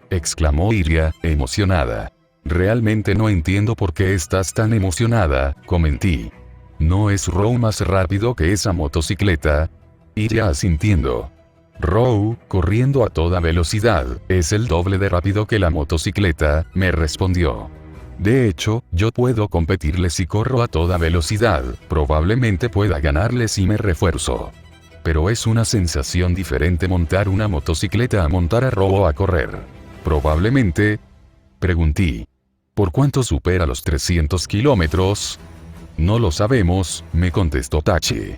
exclamó Ilya, emocionada. Realmente no entiendo por qué estás tan emocionada, comenté. ¿No es Row más rápido que esa motocicleta? Ilya asintiendo. Row, corriendo a toda velocidad, es el doble de rápido que la motocicleta, me respondió. De hecho, yo puedo competirle si corro a toda velocidad, probablemente pueda ganarle si me refuerzo. Pero es una sensación diferente montar una motocicleta a montar a Row o a correr. Probablemente, pregunté. ¿Por cuánto supera los 300 kilómetros? No lo sabemos, me contestó Tachi.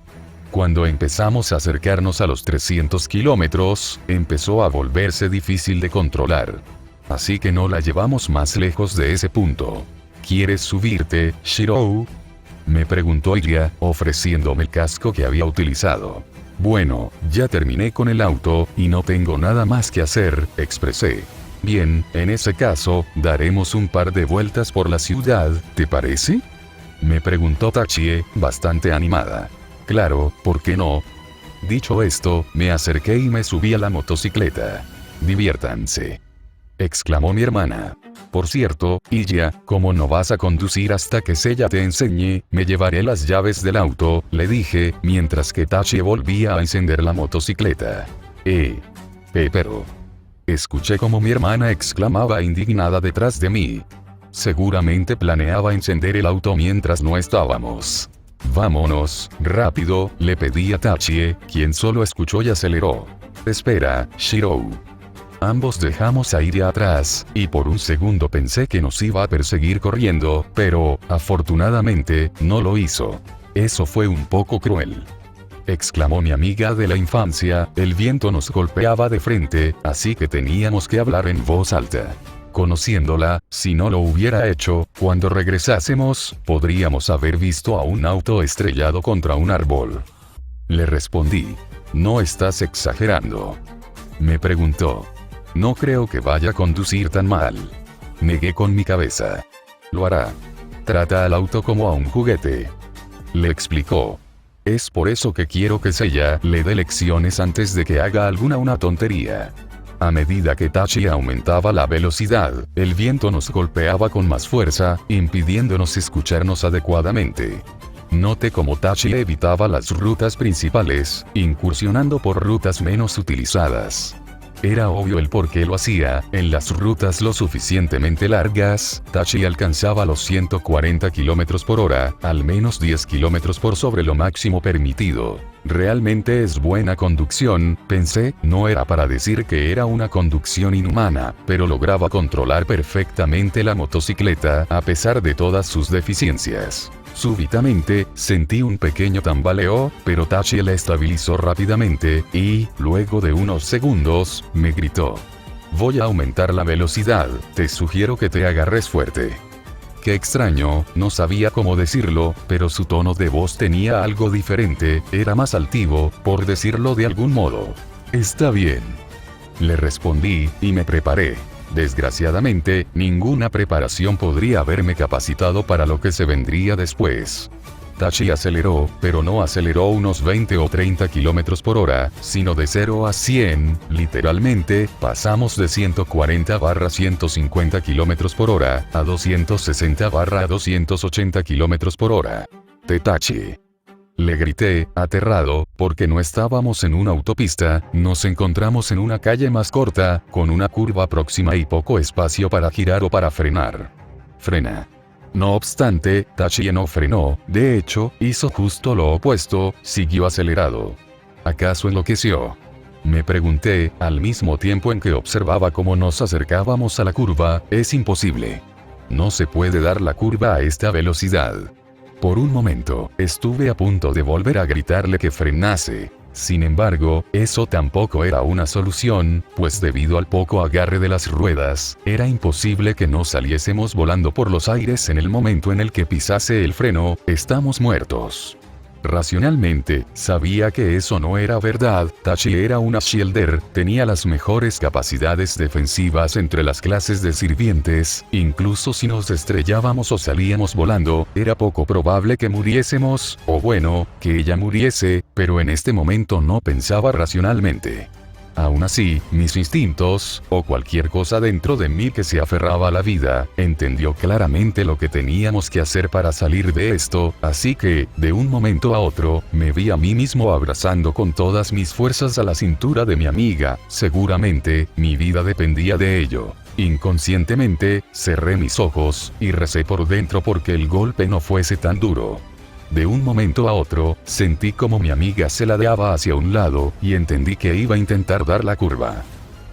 Cuando empezamos a acercarnos a los 300 kilómetros, empezó a volverse difícil de controlar. Así que no la llevamos más lejos de ese punto. ¿Quieres subirte, Shirou? Me preguntó Ilya, ofreciéndome el casco que había utilizado. Bueno, ya terminé con el auto, y no tengo nada más que hacer, expresé. Bien, en ese caso, daremos un par de vueltas por la ciudad, ¿te parece? Me preguntó Tachi, bastante animada. Claro, ¿por qué no? Dicho esto, me acerqué y me subí a la motocicleta. Diviértanse, exclamó mi hermana. Por cierto, Ilya, como no vas a conducir hasta que Seiya te enseñe, me llevaré las llaves del auto, le dije, mientras que Tachi volvía a encender la motocicleta. Pero... Escuché como mi hermana exclamaba indignada detrás de mí. Seguramente planeaba encender el auto mientras no estábamos. Vámonos, rápido, le pedí a Tachie, quien solo escuchó y aceleró. Espera, Shirou. Ambos dejamos aire atrás, y por un segundo pensé que nos iba a perseguir corriendo, pero, afortunadamente, no lo hizo. Eso fue un poco cruel. Exclamó mi amiga de la infancia, el viento nos golpeaba de frente, así que teníamos que hablar en voz alta. Conociéndola, si no lo hubiera hecho, cuando regresásemos, podríamos haber visto a un auto estrellado contra un árbol. Le respondí. No estás exagerando. Me preguntó. No creo que vaya a conducir tan mal. Negué con mi cabeza. Lo hará. Trata al auto como a un juguete. Le explicó. Es por eso que quiero que Seiya le dé lecciones antes de que haga una tontería. A medida que Tachie aumentaba la velocidad, el viento nos golpeaba con más fuerza, impidiéndonos escucharnos adecuadamente. Noté cómo Tachie evitaba las rutas principales, incursionando por rutas menos utilizadas. Era obvio el por qué lo hacía. En las rutas lo suficientemente largas, Tachie alcanzaba los 140 km por hora, al menos 10 km por sobre lo máximo permitido. Realmente es buena conducción, pensé, no era para decir que era una conducción inhumana, pero lograba controlar perfectamente la motocicleta a pesar de todas sus deficiencias. Súbitamente, sentí un pequeño tambaleo, pero Tachie la estabilizó rápidamente, y, luego de unos segundos, me gritó. Voy a aumentar la velocidad, te sugiero que te agarres fuerte. Qué extraño, no sabía cómo decirlo, pero su tono de voz tenía algo diferente, era más altivo, por decirlo de algún modo. Está bien. Le respondí, y me preparé. Desgraciadamente, ninguna preparación podría haberme capacitado para lo que se vendría después. Tachie aceleró, pero no aceleró unos 20 o 30 km por hora, sino de 0 a 100, literalmente, pasamos de 140/150 km por hora, a 260/280 km por hora. Tachie. Le grité, aterrado, porque no estábamos en una autopista, nos encontramos en una calle más corta, con una curva próxima y poco espacio para girar o para frenar. Frena. No obstante, Tachie no frenó, de hecho, hizo justo lo opuesto, siguió acelerado. ¿Acaso enloqueció? Me pregunté, al mismo tiempo en que observaba cómo nos acercábamos a la curva, es imposible. No se puede dar la curva a esta velocidad. Por un momento, estuve a punto de volver a gritarle que frenase. Sin embargo, eso tampoco era una solución, pues debido al poco agarre de las ruedas, era imposible que no saliésemos volando por los aires en el momento en el que pisase el freno, estamos muertos. Racionalmente, sabía que eso no era verdad, Tachie era una shielder, tenía las mejores capacidades defensivas entre las clases de sirvientes, incluso si nos estrellábamos o salíamos volando, era poco probable que muriésemos, o bueno, que ella muriese, pero en este momento no pensaba racionalmente. Aún así, mis instintos, o cualquier cosa dentro de mí que se aferraba a la vida, entendió claramente lo que teníamos que hacer para salir de esto, así que, de un momento a otro, me vi a mí mismo abrazando con todas mis fuerzas a la cintura de mi amiga, seguramente, mi vida dependía de ello. Inconscientemente, cerré mis ojos, y recé por dentro porque el golpe no fuese tan duro. De un momento a otro, sentí como mi amiga se ladeaba hacia un lado, y entendí que iba a intentar dar la curva.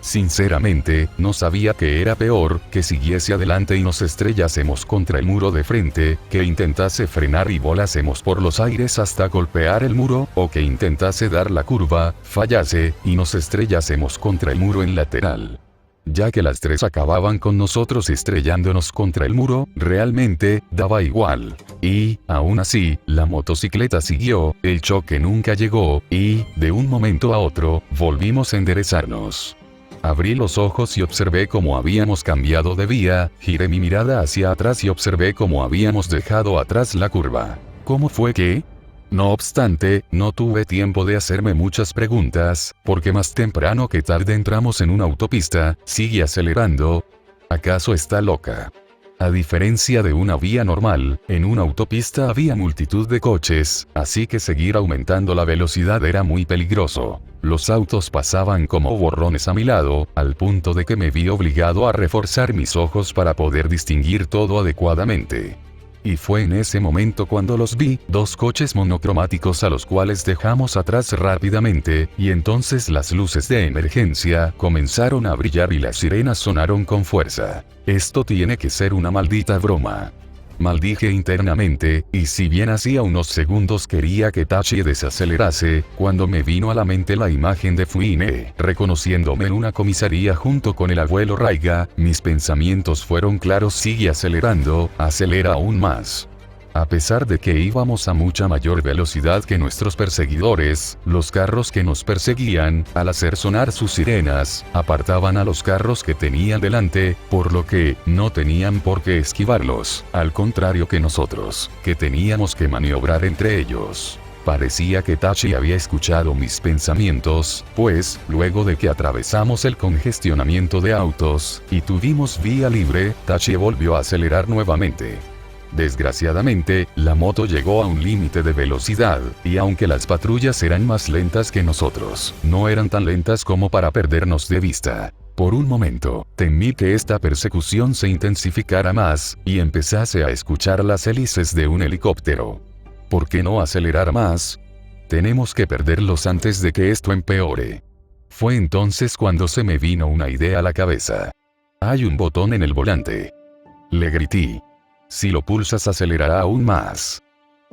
Sinceramente, no sabía que era peor, que siguiese adelante y nos estrellásemos contra el muro de frente, que intentase frenar y volásemos por los aires hasta golpear el muro, o que intentase dar la curva, fallase, y nos estrellásemos contra el muro en lateral. Ya que las tres acababan con nosotros estrellándonos contra el muro, realmente, daba igual. Y, aún así, la motocicleta siguió, el choque nunca llegó, y, de un momento a otro, volvimos a enderezarnos. Abrí los ojos y observé cómo habíamos cambiado de vía, giré mi mirada hacia atrás y observé cómo habíamos dejado atrás la curva. ¿Cómo fue que? No obstante, no tuve tiempo de hacerme muchas preguntas, porque más temprano que tarde entramos en una autopista, sigue acelerando. ¿Acaso está loca? A diferencia de una vía normal, en una autopista había multitud de coches, así que seguir aumentando la velocidad era muy peligroso. Los autos pasaban como borrones a mi lado, al punto de que me vi obligado a reforzar mis ojos para poder distinguir todo adecuadamente. Y fue en ese momento cuando los vi, 2 coches monocromáticos a los cuales dejamos atrás rápidamente, y entonces las luces de emergencia comenzaron a brillar y las sirenas sonaron con fuerza. Esto tiene que ser una maldita broma. Maldije internamente, y si bien hacía unos segundos quería que Tachi desacelerase, cuando me vino a la mente la imagen de Fuyine, reconociéndome en una comisaría junto con el abuelo Raiga, mis pensamientos fueron claros: sigue acelerando, acelera aún más. A pesar de que íbamos a mucha mayor velocidad que nuestros perseguidores, los carros que nos perseguían, al hacer sonar sus sirenas, apartaban a los carros que tenían delante, por lo que no tenían por qué esquivarlos, al contrario que nosotros, que teníamos que maniobrar entre ellos. Parecía que Tachi había escuchado mis pensamientos, pues, luego de que atravesamos el congestionamiento de autos, y tuvimos vía libre, Tachi volvió a acelerar nuevamente. Desgraciadamente, la moto llegó a un límite de velocidad, y aunque las patrullas eran más lentas que nosotros, no eran tan lentas como para perdernos de vista. Por un momento, temí que esta persecución se intensificara más, y empezase a escuchar las hélices de un helicóptero. ¿Por qué no acelerar más? Tenemos que perderlos antes de que esto empeore. Fue entonces cuando se me vino una idea a la cabeza. Hay un botón en el volante. Le grité. Si lo pulsas acelerará aún más.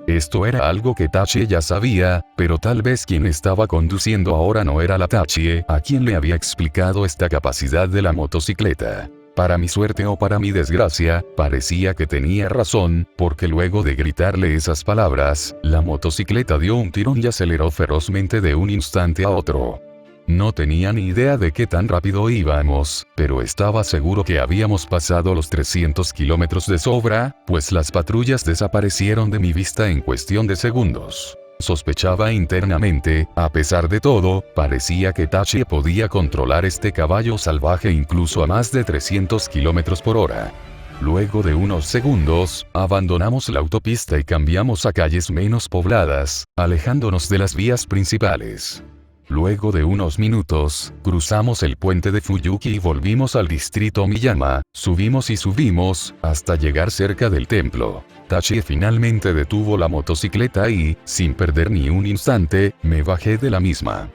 Esto era algo que Tachi ya sabía, pero tal vez quien estaba conduciendo ahora no era la Tachi a quien le había explicado esta capacidad de la motocicleta. Para mi suerte o para mi desgracia, parecía que tenía razón, porque luego de gritarle esas palabras, la motocicleta dio un tirón y aceleró ferozmente de un instante a otro. No tenía ni idea de qué tan rápido íbamos, pero estaba seguro que habíamos pasado los 300 kilómetros de sobra, pues las patrullas desaparecieron de mi vista en cuestión de segundos. Sospechaba internamente, a pesar de todo, parecía que Tachi podía controlar este caballo salvaje incluso a más de 300 kilómetros por hora. Luego de unos segundos, abandonamos la autopista y cambiamos a calles menos pobladas, alejándonos de las vías principales. Luego de unos minutos, cruzamos el puente de Fuyuki y volvimos al distrito Miyama, subimos y subimos, hasta llegar cerca del templo. Tachi finalmente detuvo la motocicleta y, sin perder ni un instante, me bajé de la misma.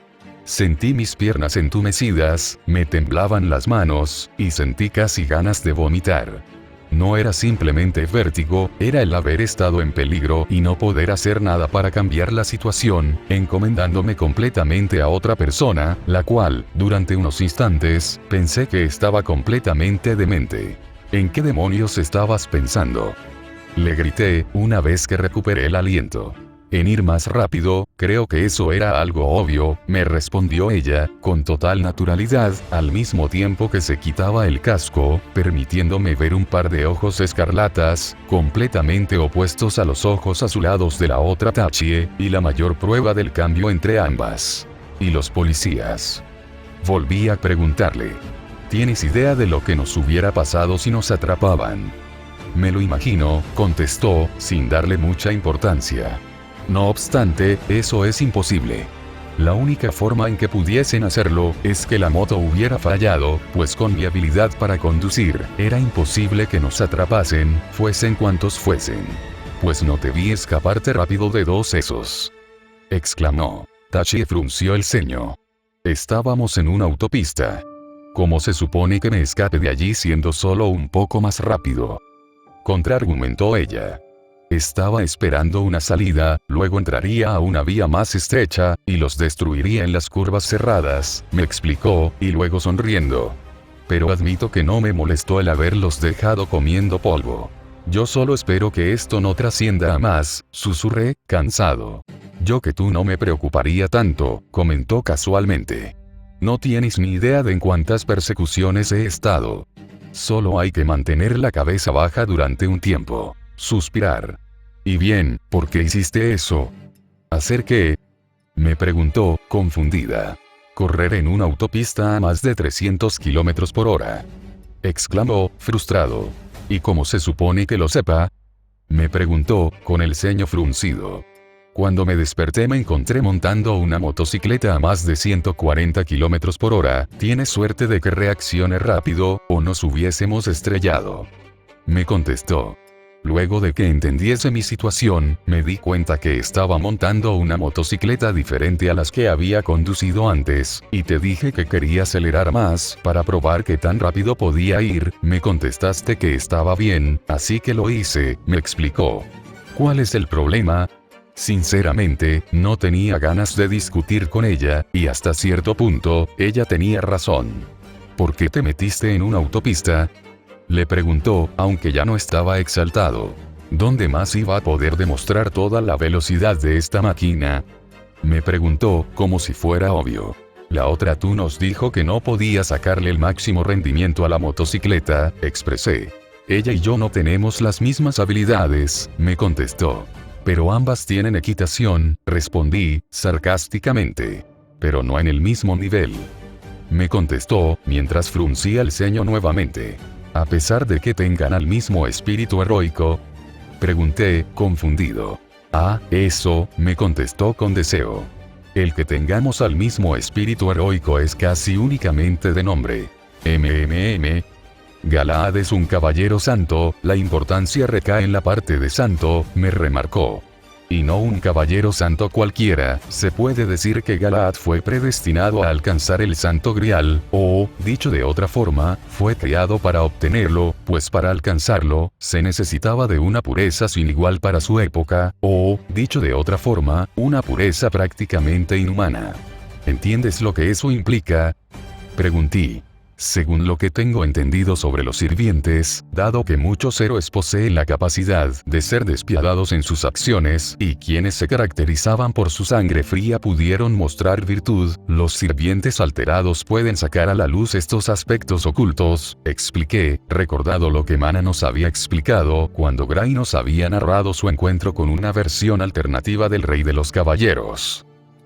Sentí mis piernas entumecidas, me temblaban las manos, y sentí casi ganas de vomitar. No era simplemente vértigo, era el haber estado en peligro y no poder hacer nada para cambiar la situación, encomendándome completamente a otra persona, la cual, durante unos instantes, pensé que estaba completamente demente. ¿En qué demonios estabas pensando? Le grité, una vez que recuperé el aliento. En ir más rápido, creo que eso era algo obvio, me respondió ella, con total naturalidad, al mismo tiempo que se quitaba el casco, permitiéndome ver un par de ojos escarlatas, completamente opuestos a los ojos azulados de la otra Tachi, y la mayor prueba del cambio entre ambas. ¿Y los policías? Volví a preguntarle. ¿Tienes idea de lo que nos hubiera pasado si nos atrapaban? Me lo imagino, contestó, sin darle mucha importancia. No obstante, eso es imposible. La única forma en que pudiesen hacerlo es que la moto hubiera fallado, pues con mi habilidad para conducir, era imposible que nos atrapasen, fuesen cuantos fuesen. Pues no te vi escaparte rápido de 2 esos. Exclamó. Tachi frunció el ceño. Estábamos en una autopista. ¿Cómo se supone que me escape de allí siendo solo un poco más rápido? Contraargumentó ella. Estaba esperando una salida, luego entraría a una vía más estrecha, y los destruiría en las curvas cerradas, me explicó, y luego sonriendo. Pero admito que no me molestó el haberlos dejado comiendo polvo. Yo solo espero que esto no trascienda a más, susurré, cansado. Yo que tú no me preocuparía tanto, comentó casualmente. No tienes ni idea de en cuántas persecuciones he estado. Solo hay que mantener la cabeza baja durante un tiempo. Suspirar. ¿Y bien, por qué hiciste eso? ¿Hacer qué? Me preguntó, confundida. Correr en una autopista a más de 300 kilómetros por hora. Exclamó, frustrado. ¿Y cómo se supone que lo sepa? Me preguntó, con el ceño fruncido. Cuando me desperté me encontré montando una motocicleta a más de 140 kilómetros por hora. Tienes suerte de que reaccione rápido, o nos hubiésemos estrellado. Me contestó. Luego de que entendiese mi situación, me di cuenta que estaba montando una motocicleta diferente a las que había conducido antes, y te dije que quería acelerar más para probar qué tan rápido podía ir. Me contestaste que estaba bien, así que lo hice, me explicó. ¿Cuál es el problema? Sinceramente, no tenía ganas de discutir con ella, y hasta cierto punto, ella tenía razón. ¿Por qué te metiste en una autopista? Le preguntó, aunque ya no estaba exaltado. ¿Dónde más iba a poder demostrar toda la velocidad de esta máquina? Me preguntó, como si fuera obvio. La otra tú nos dijo que no podía sacarle el máximo rendimiento a la motocicleta, expresé. Ella y yo no tenemos las mismas habilidades, me contestó. Pero ambas tienen equitación, respondí, sarcásticamente. Pero no en el mismo nivel. Me contestó, mientras fruncía el ceño nuevamente. A pesar de que tengan al mismo espíritu heroico, pregunté, confundido. Ah, eso, me contestó con deseo. El que tengamos al mismo espíritu heroico es casi únicamente de nombre. Galaad es un caballero santo, la importancia recae en la parte de santo, me remarcó. Y no un caballero santo cualquiera. Se puede decir que Galaad fue predestinado a alcanzar el Santo Grial, o, dicho de otra forma, fue creado para obtenerlo, pues para alcanzarlo, se necesitaba de una pureza sin igual para su época, o, dicho de otra forma, una pureza prácticamente inhumana. ¿Entiendes lo que eso implica? Pregunté. Según lo que tengo entendido sobre los sirvientes, dado que muchos héroes poseen la capacidad de ser despiadados en sus acciones, y quienes se caracterizaban por su sangre fría pudieron mostrar virtud, los sirvientes alterados pueden sacar a la luz estos aspectos ocultos, expliqué, recordado lo que Mana nos había explicado cuando Gray nos había narrado su encuentro con una versión alternativa del Rey de los Caballeros.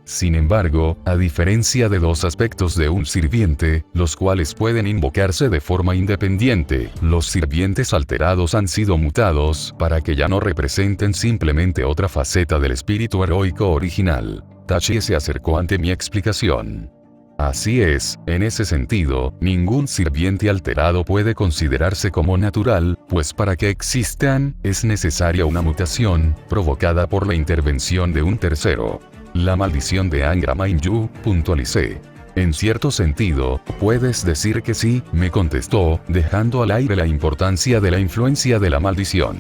Sin embargo, a diferencia de dos aspectos de un sirviente, los cuales pueden invocarse de forma independiente, los sirvientes alterados han sido mutados para que ya no representen simplemente otra faceta del espíritu heroico original. Tachi se acercó ante mi explicación. Así es, en ese sentido, ningún sirviente alterado puede considerarse como natural, pues para que existan, es necesaria una mutación, provocada por la intervención de un tercero. La maldición de Angra Mainyu, puntualicé. En cierto sentido, puedes decir que sí, me contestó, dejando al aire la importancia de la influencia de la maldición.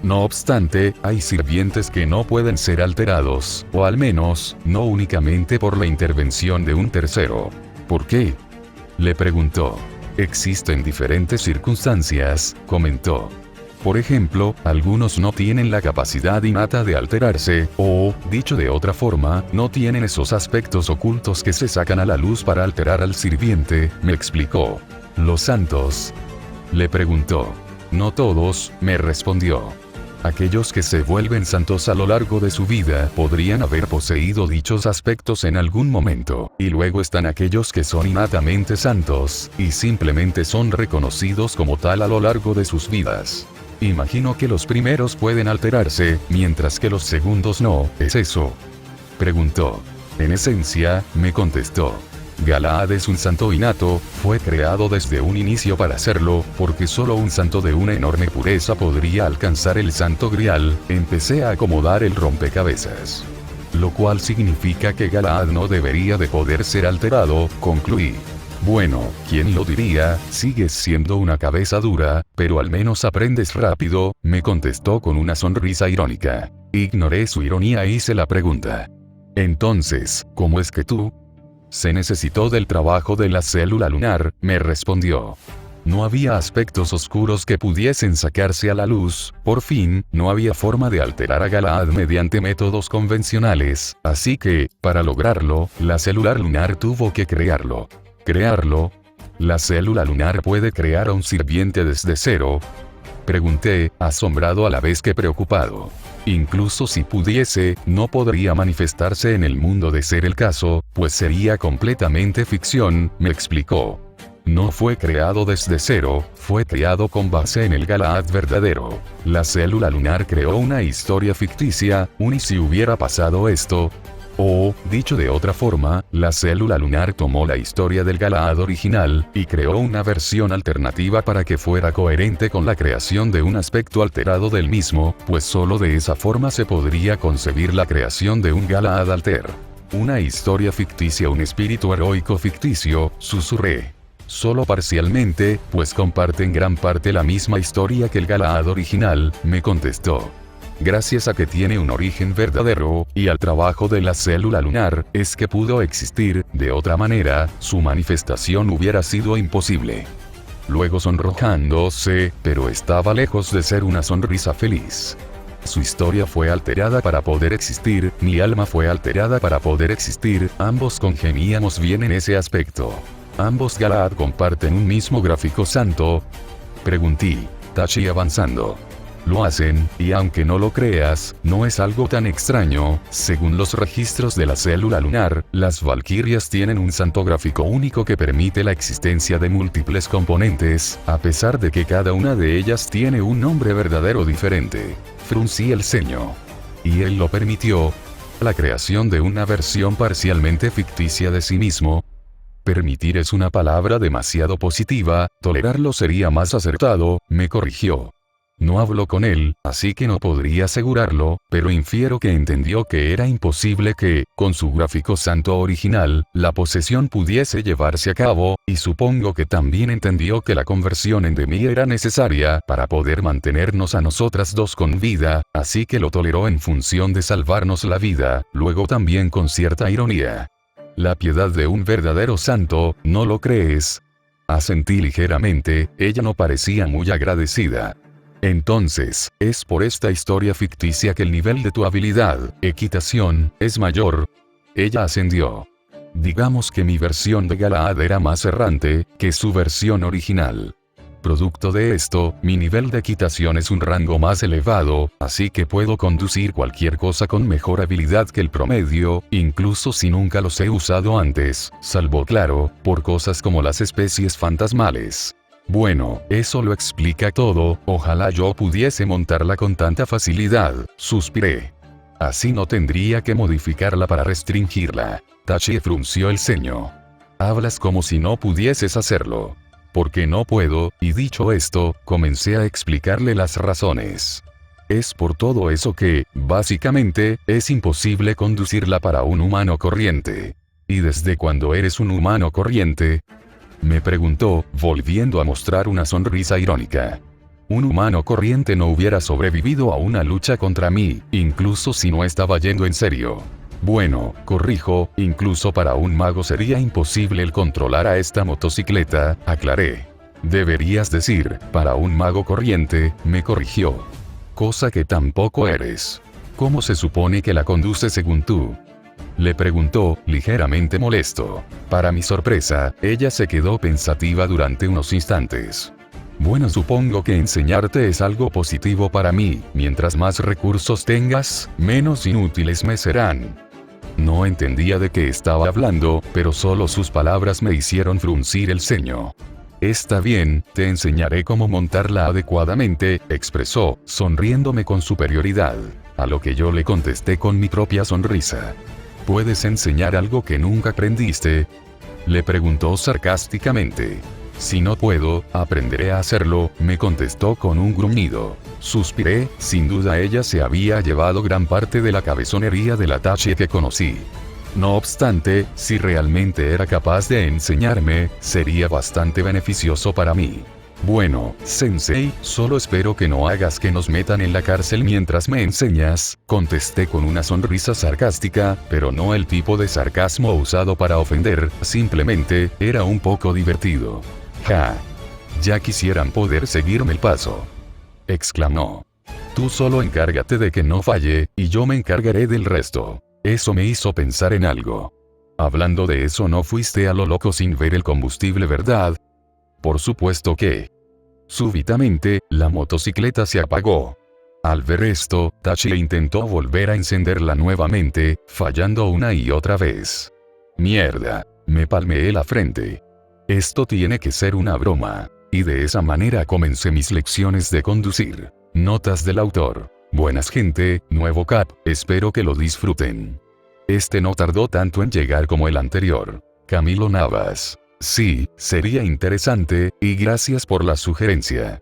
No obstante, hay sirvientes que no pueden ser alterados, o al menos, no únicamente por la intervención de un tercero. ¿Por qué? Le preguntó. Existen diferentes circunstancias, comentó. Por ejemplo, algunos no tienen la capacidad innata de alterarse, o, dicho de otra forma, no tienen esos aspectos ocultos que se sacan a la luz para alterar al sirviente, me explicó. ¿Los santos? Le preguntó. No todos, me respondió. Aquellos que se vuelven santos a lo largo de su vida podrían haber poseído dichos aspectos en algún momento, y luego están aquellos que son innatamente santos, y simplemente son reconocidos como tal a lo largo de sus vidas. Imagino que los primeros pueden alterarse, mientras que los segundos no, ¿es eso? Preguntó. En esencia, me contestó. Galaad es un santo innato, fue creado desde un inicio para hacerlo, porque solo un santo de una enorme pureza podría alcanzar el Santo Grial. Empecé a acomodar el rompecabezas. Lo cual significa que Galaad no debería de poder ser alterado, concluí. Bueno, ¿quién lo diría? Sigues siendo una cabeza dura, pero al menos aprendes rápido, me contestó con una sonrisa irónica. Ignoré su ironía e hice la pregunta. Entonces, ¿cómo es que tú? Se necesitó del trabajo de la célula lunar, me respondió. No había aspectos oscuros que pudiesen sacarse a la luz, por fin, no había forma de alterar a Galaad mediante métodos convencionales, así que, para lograrlo, la célula lunar tuvo que crearlo. ¿Crearlo? ¿La célula lunar puede crear a un sirviente desde cero? Pregunté, asombrado a la vez que preocupado. Incluso si pudiese, no podría manifestarse en el mundo de ser el caso, pues sería completamente ficción, me explicó. No fue creado desde cero, fue creado con base en el Galaad verdadero. La célula lunar creó una historia ficticia, ¿y si hubiera pasado esto? O, dicho de otra forma, la célula lunar tomó la historia del Galaad original, y creó una versión alternativa para que fuera coherente con la creación de un aspecto alterado del mismo, pues solo de esa forma se podría concebir la creación de un Galaad alter. Una historia ficticia, un espíritu heroico ficticio, susurré. Solo parcialmente, pues comparte en gran parte la misma historia que el Galaad original, me contestó. Gracias a que tiene un origen verdadero, y al trabajo de la célula lunar, es que pudo existir, de otra manera, su manifestación hubiera sido imposible. Luego sonrojándose, pero estaba lejos de ser una sonrisa feliz. Su historia fue alterada para poder existir, mi alma fue alterada para poder existir, ambos congeniamos bien en ese aspecto. ¿Ambos Galaad comparten un mismo gráfico santo? Pregunté. Tachi avanzando. Lo hacen, y aunque no lo creas, no es algo tan extraño. Según los registros de la célula lunar, las valquirias tienen un santo gráfico único que permite la existencia de múltiples componentes, a pesar de que cada una de ellas tiene un nombre verdadero diferente. Fruncí el ceño. ¿Y él lo permitió? La creación de una versión parcialmente ficticia de sí mismo. Permitir es una palabra demasiado positiva, tolerarlo sería más acertado, me corrigió. No hablo con él, así que no podría asegurarlo, pero infiero que entendió que era imposible que, con su gráfico santo original, la posesión pudiese llevarse a cabo, y supongo que también entendió que la conversión en Demi era necesaria para poder mantenernos a nosotras dos con vida, así que lo toleró en función de salvarnos la vida, luego también con cierta ironía. La piedad de un verdadero santo, ¿no lo crees? Asentí ligeramente, ella no parecía muy agradecida. Entonces, es por esta historia ficticia que el nivel de tu habilidad, equitación, es mayor. Ella ascendió. Digamos que mi versión de Galaad era más errante que su versión original. Producto de esto, mi nivel de equitación es un rango más elevado, así que puedo conducir cualquier cosa con mejor habilidad que el promedio, incluso si nunca los he usado antes, salvo claro, por cosas como las especies fantasmales. Bueno, eso lo explica todo, ojalá yo pudiese montarla con tanta facilidad, suspiré. Así no tendría que modificarla para restringirla. Tachi frunció el ceño. Hablas como si no pudieses hacerlo. Porque no puedo, y dicho esto, comencé a explicarle las razones. Es por todo eso que, básicamente, es imposible conducirla para un humano corriente. ¿Y desde cuándo eres un humano corriente? Me preguntó, volviendo a mostrar una sonrisa irónica. Un humano corriente no hubiera sobrevivido a una lucha contra mí, incluso si no estaba yendo en serio. Bueno, corrijo, incluso para un mago sería imposible el controlar a esta motocicleta, aclaré. Deberías decir, para un mago corriente, me corrigió. Cosa que tampoco eres. ¿Cómo se supone que la conduce según tú? Le preguntó, ligeramente molesto. Para mi sorpresa, ella se quedó pensativa durante unos instantes. Bueno, supongo que enseñarte es algo positivo para mí, mientras más recursos tengas, menos inútiles me serán. No entendía de qué estaba hablando, pero solo sus palabras me hicieron fruncir el ceño. Está bien, te enseñaré cómo montarla adecuadamente, expresó, sonriéndome con superioridad. A lo que yo le contesté con mi propia sonrisa. ¿Puedes enseñar algo que nunca aprendiste? Le preguntó sarcásticamente. Si no puedo, aprenderé a hacerlo, me contestó con un gruñido. Suspiré, sin duda ella se había llevado gran parte de la cabezonería de la Tachi que conocí. No obstante, si realmente era capaz de enseñarme, sería bastante beneficioso para mí. Bueno, sensei, solo espero que no hagas que nos metan en la cárcel mientras me enseñas, contesté con una sonrisa sarcástica, pero no el tipo de sarcasmo usado para ofender, simplemente, era un poco divertido. Ja. Ya quisieran poder seguirme el paso. Exclamó. Tú solo encárgate de que no falle, y yo me encargaré del resto. Eso me hizo pensar en algo. Hablando de eso, no fuiste a lo loco sin ver el combustible, ¿verdad? Por supuesto que. Súbitamente, la motocicleta se apagó. Al ver esto, Tachi intentó volver a encenderla nuevamente, fallando una y otra vez. Mierda, me palmeé la frente. Esto tiene que ser una broma. Y de esa manera comencé mis lecciones de conducir. Notas del autor. Buenas gente, nuevo cap, espero que lo disfruten. Este no tardó tanto en llegar como el anterior. Camilo Navas. Sí, sería interesante, y gracias por la sugerencia.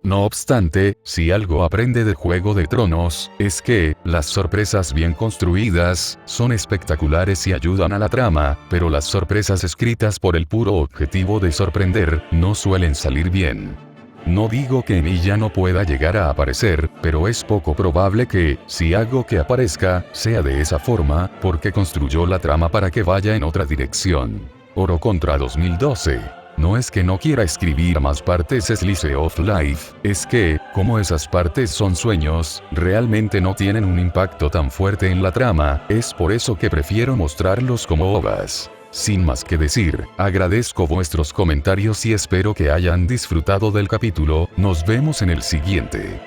No obstante, si algo aprende de Juego de Tronos, es que, las sorpresas bien construidas, son espectaculares y ayudan a la trama, pero las sorpresas escritas por el puro objetivo de sorprender, no suelen salir bien. No digo que Emilia no pueda llegar a aparecer, pero es poco probable que, si hago que aparezca, sea de esa forma, porque construyó la trama para que vaya en otra dirección. Oro contra 2012. No es que no quiera escribir más partes Slice of Life, es que, como esas partes son sueños, realmente no tienen un impacto tan fuerte en la trama, es por eso que prefiero mostrarlos como ovas. Sin más que decir, agradezco vuestros comentarios y espero que hayan disfrutado del capítulo, nos vemos en el siguiente.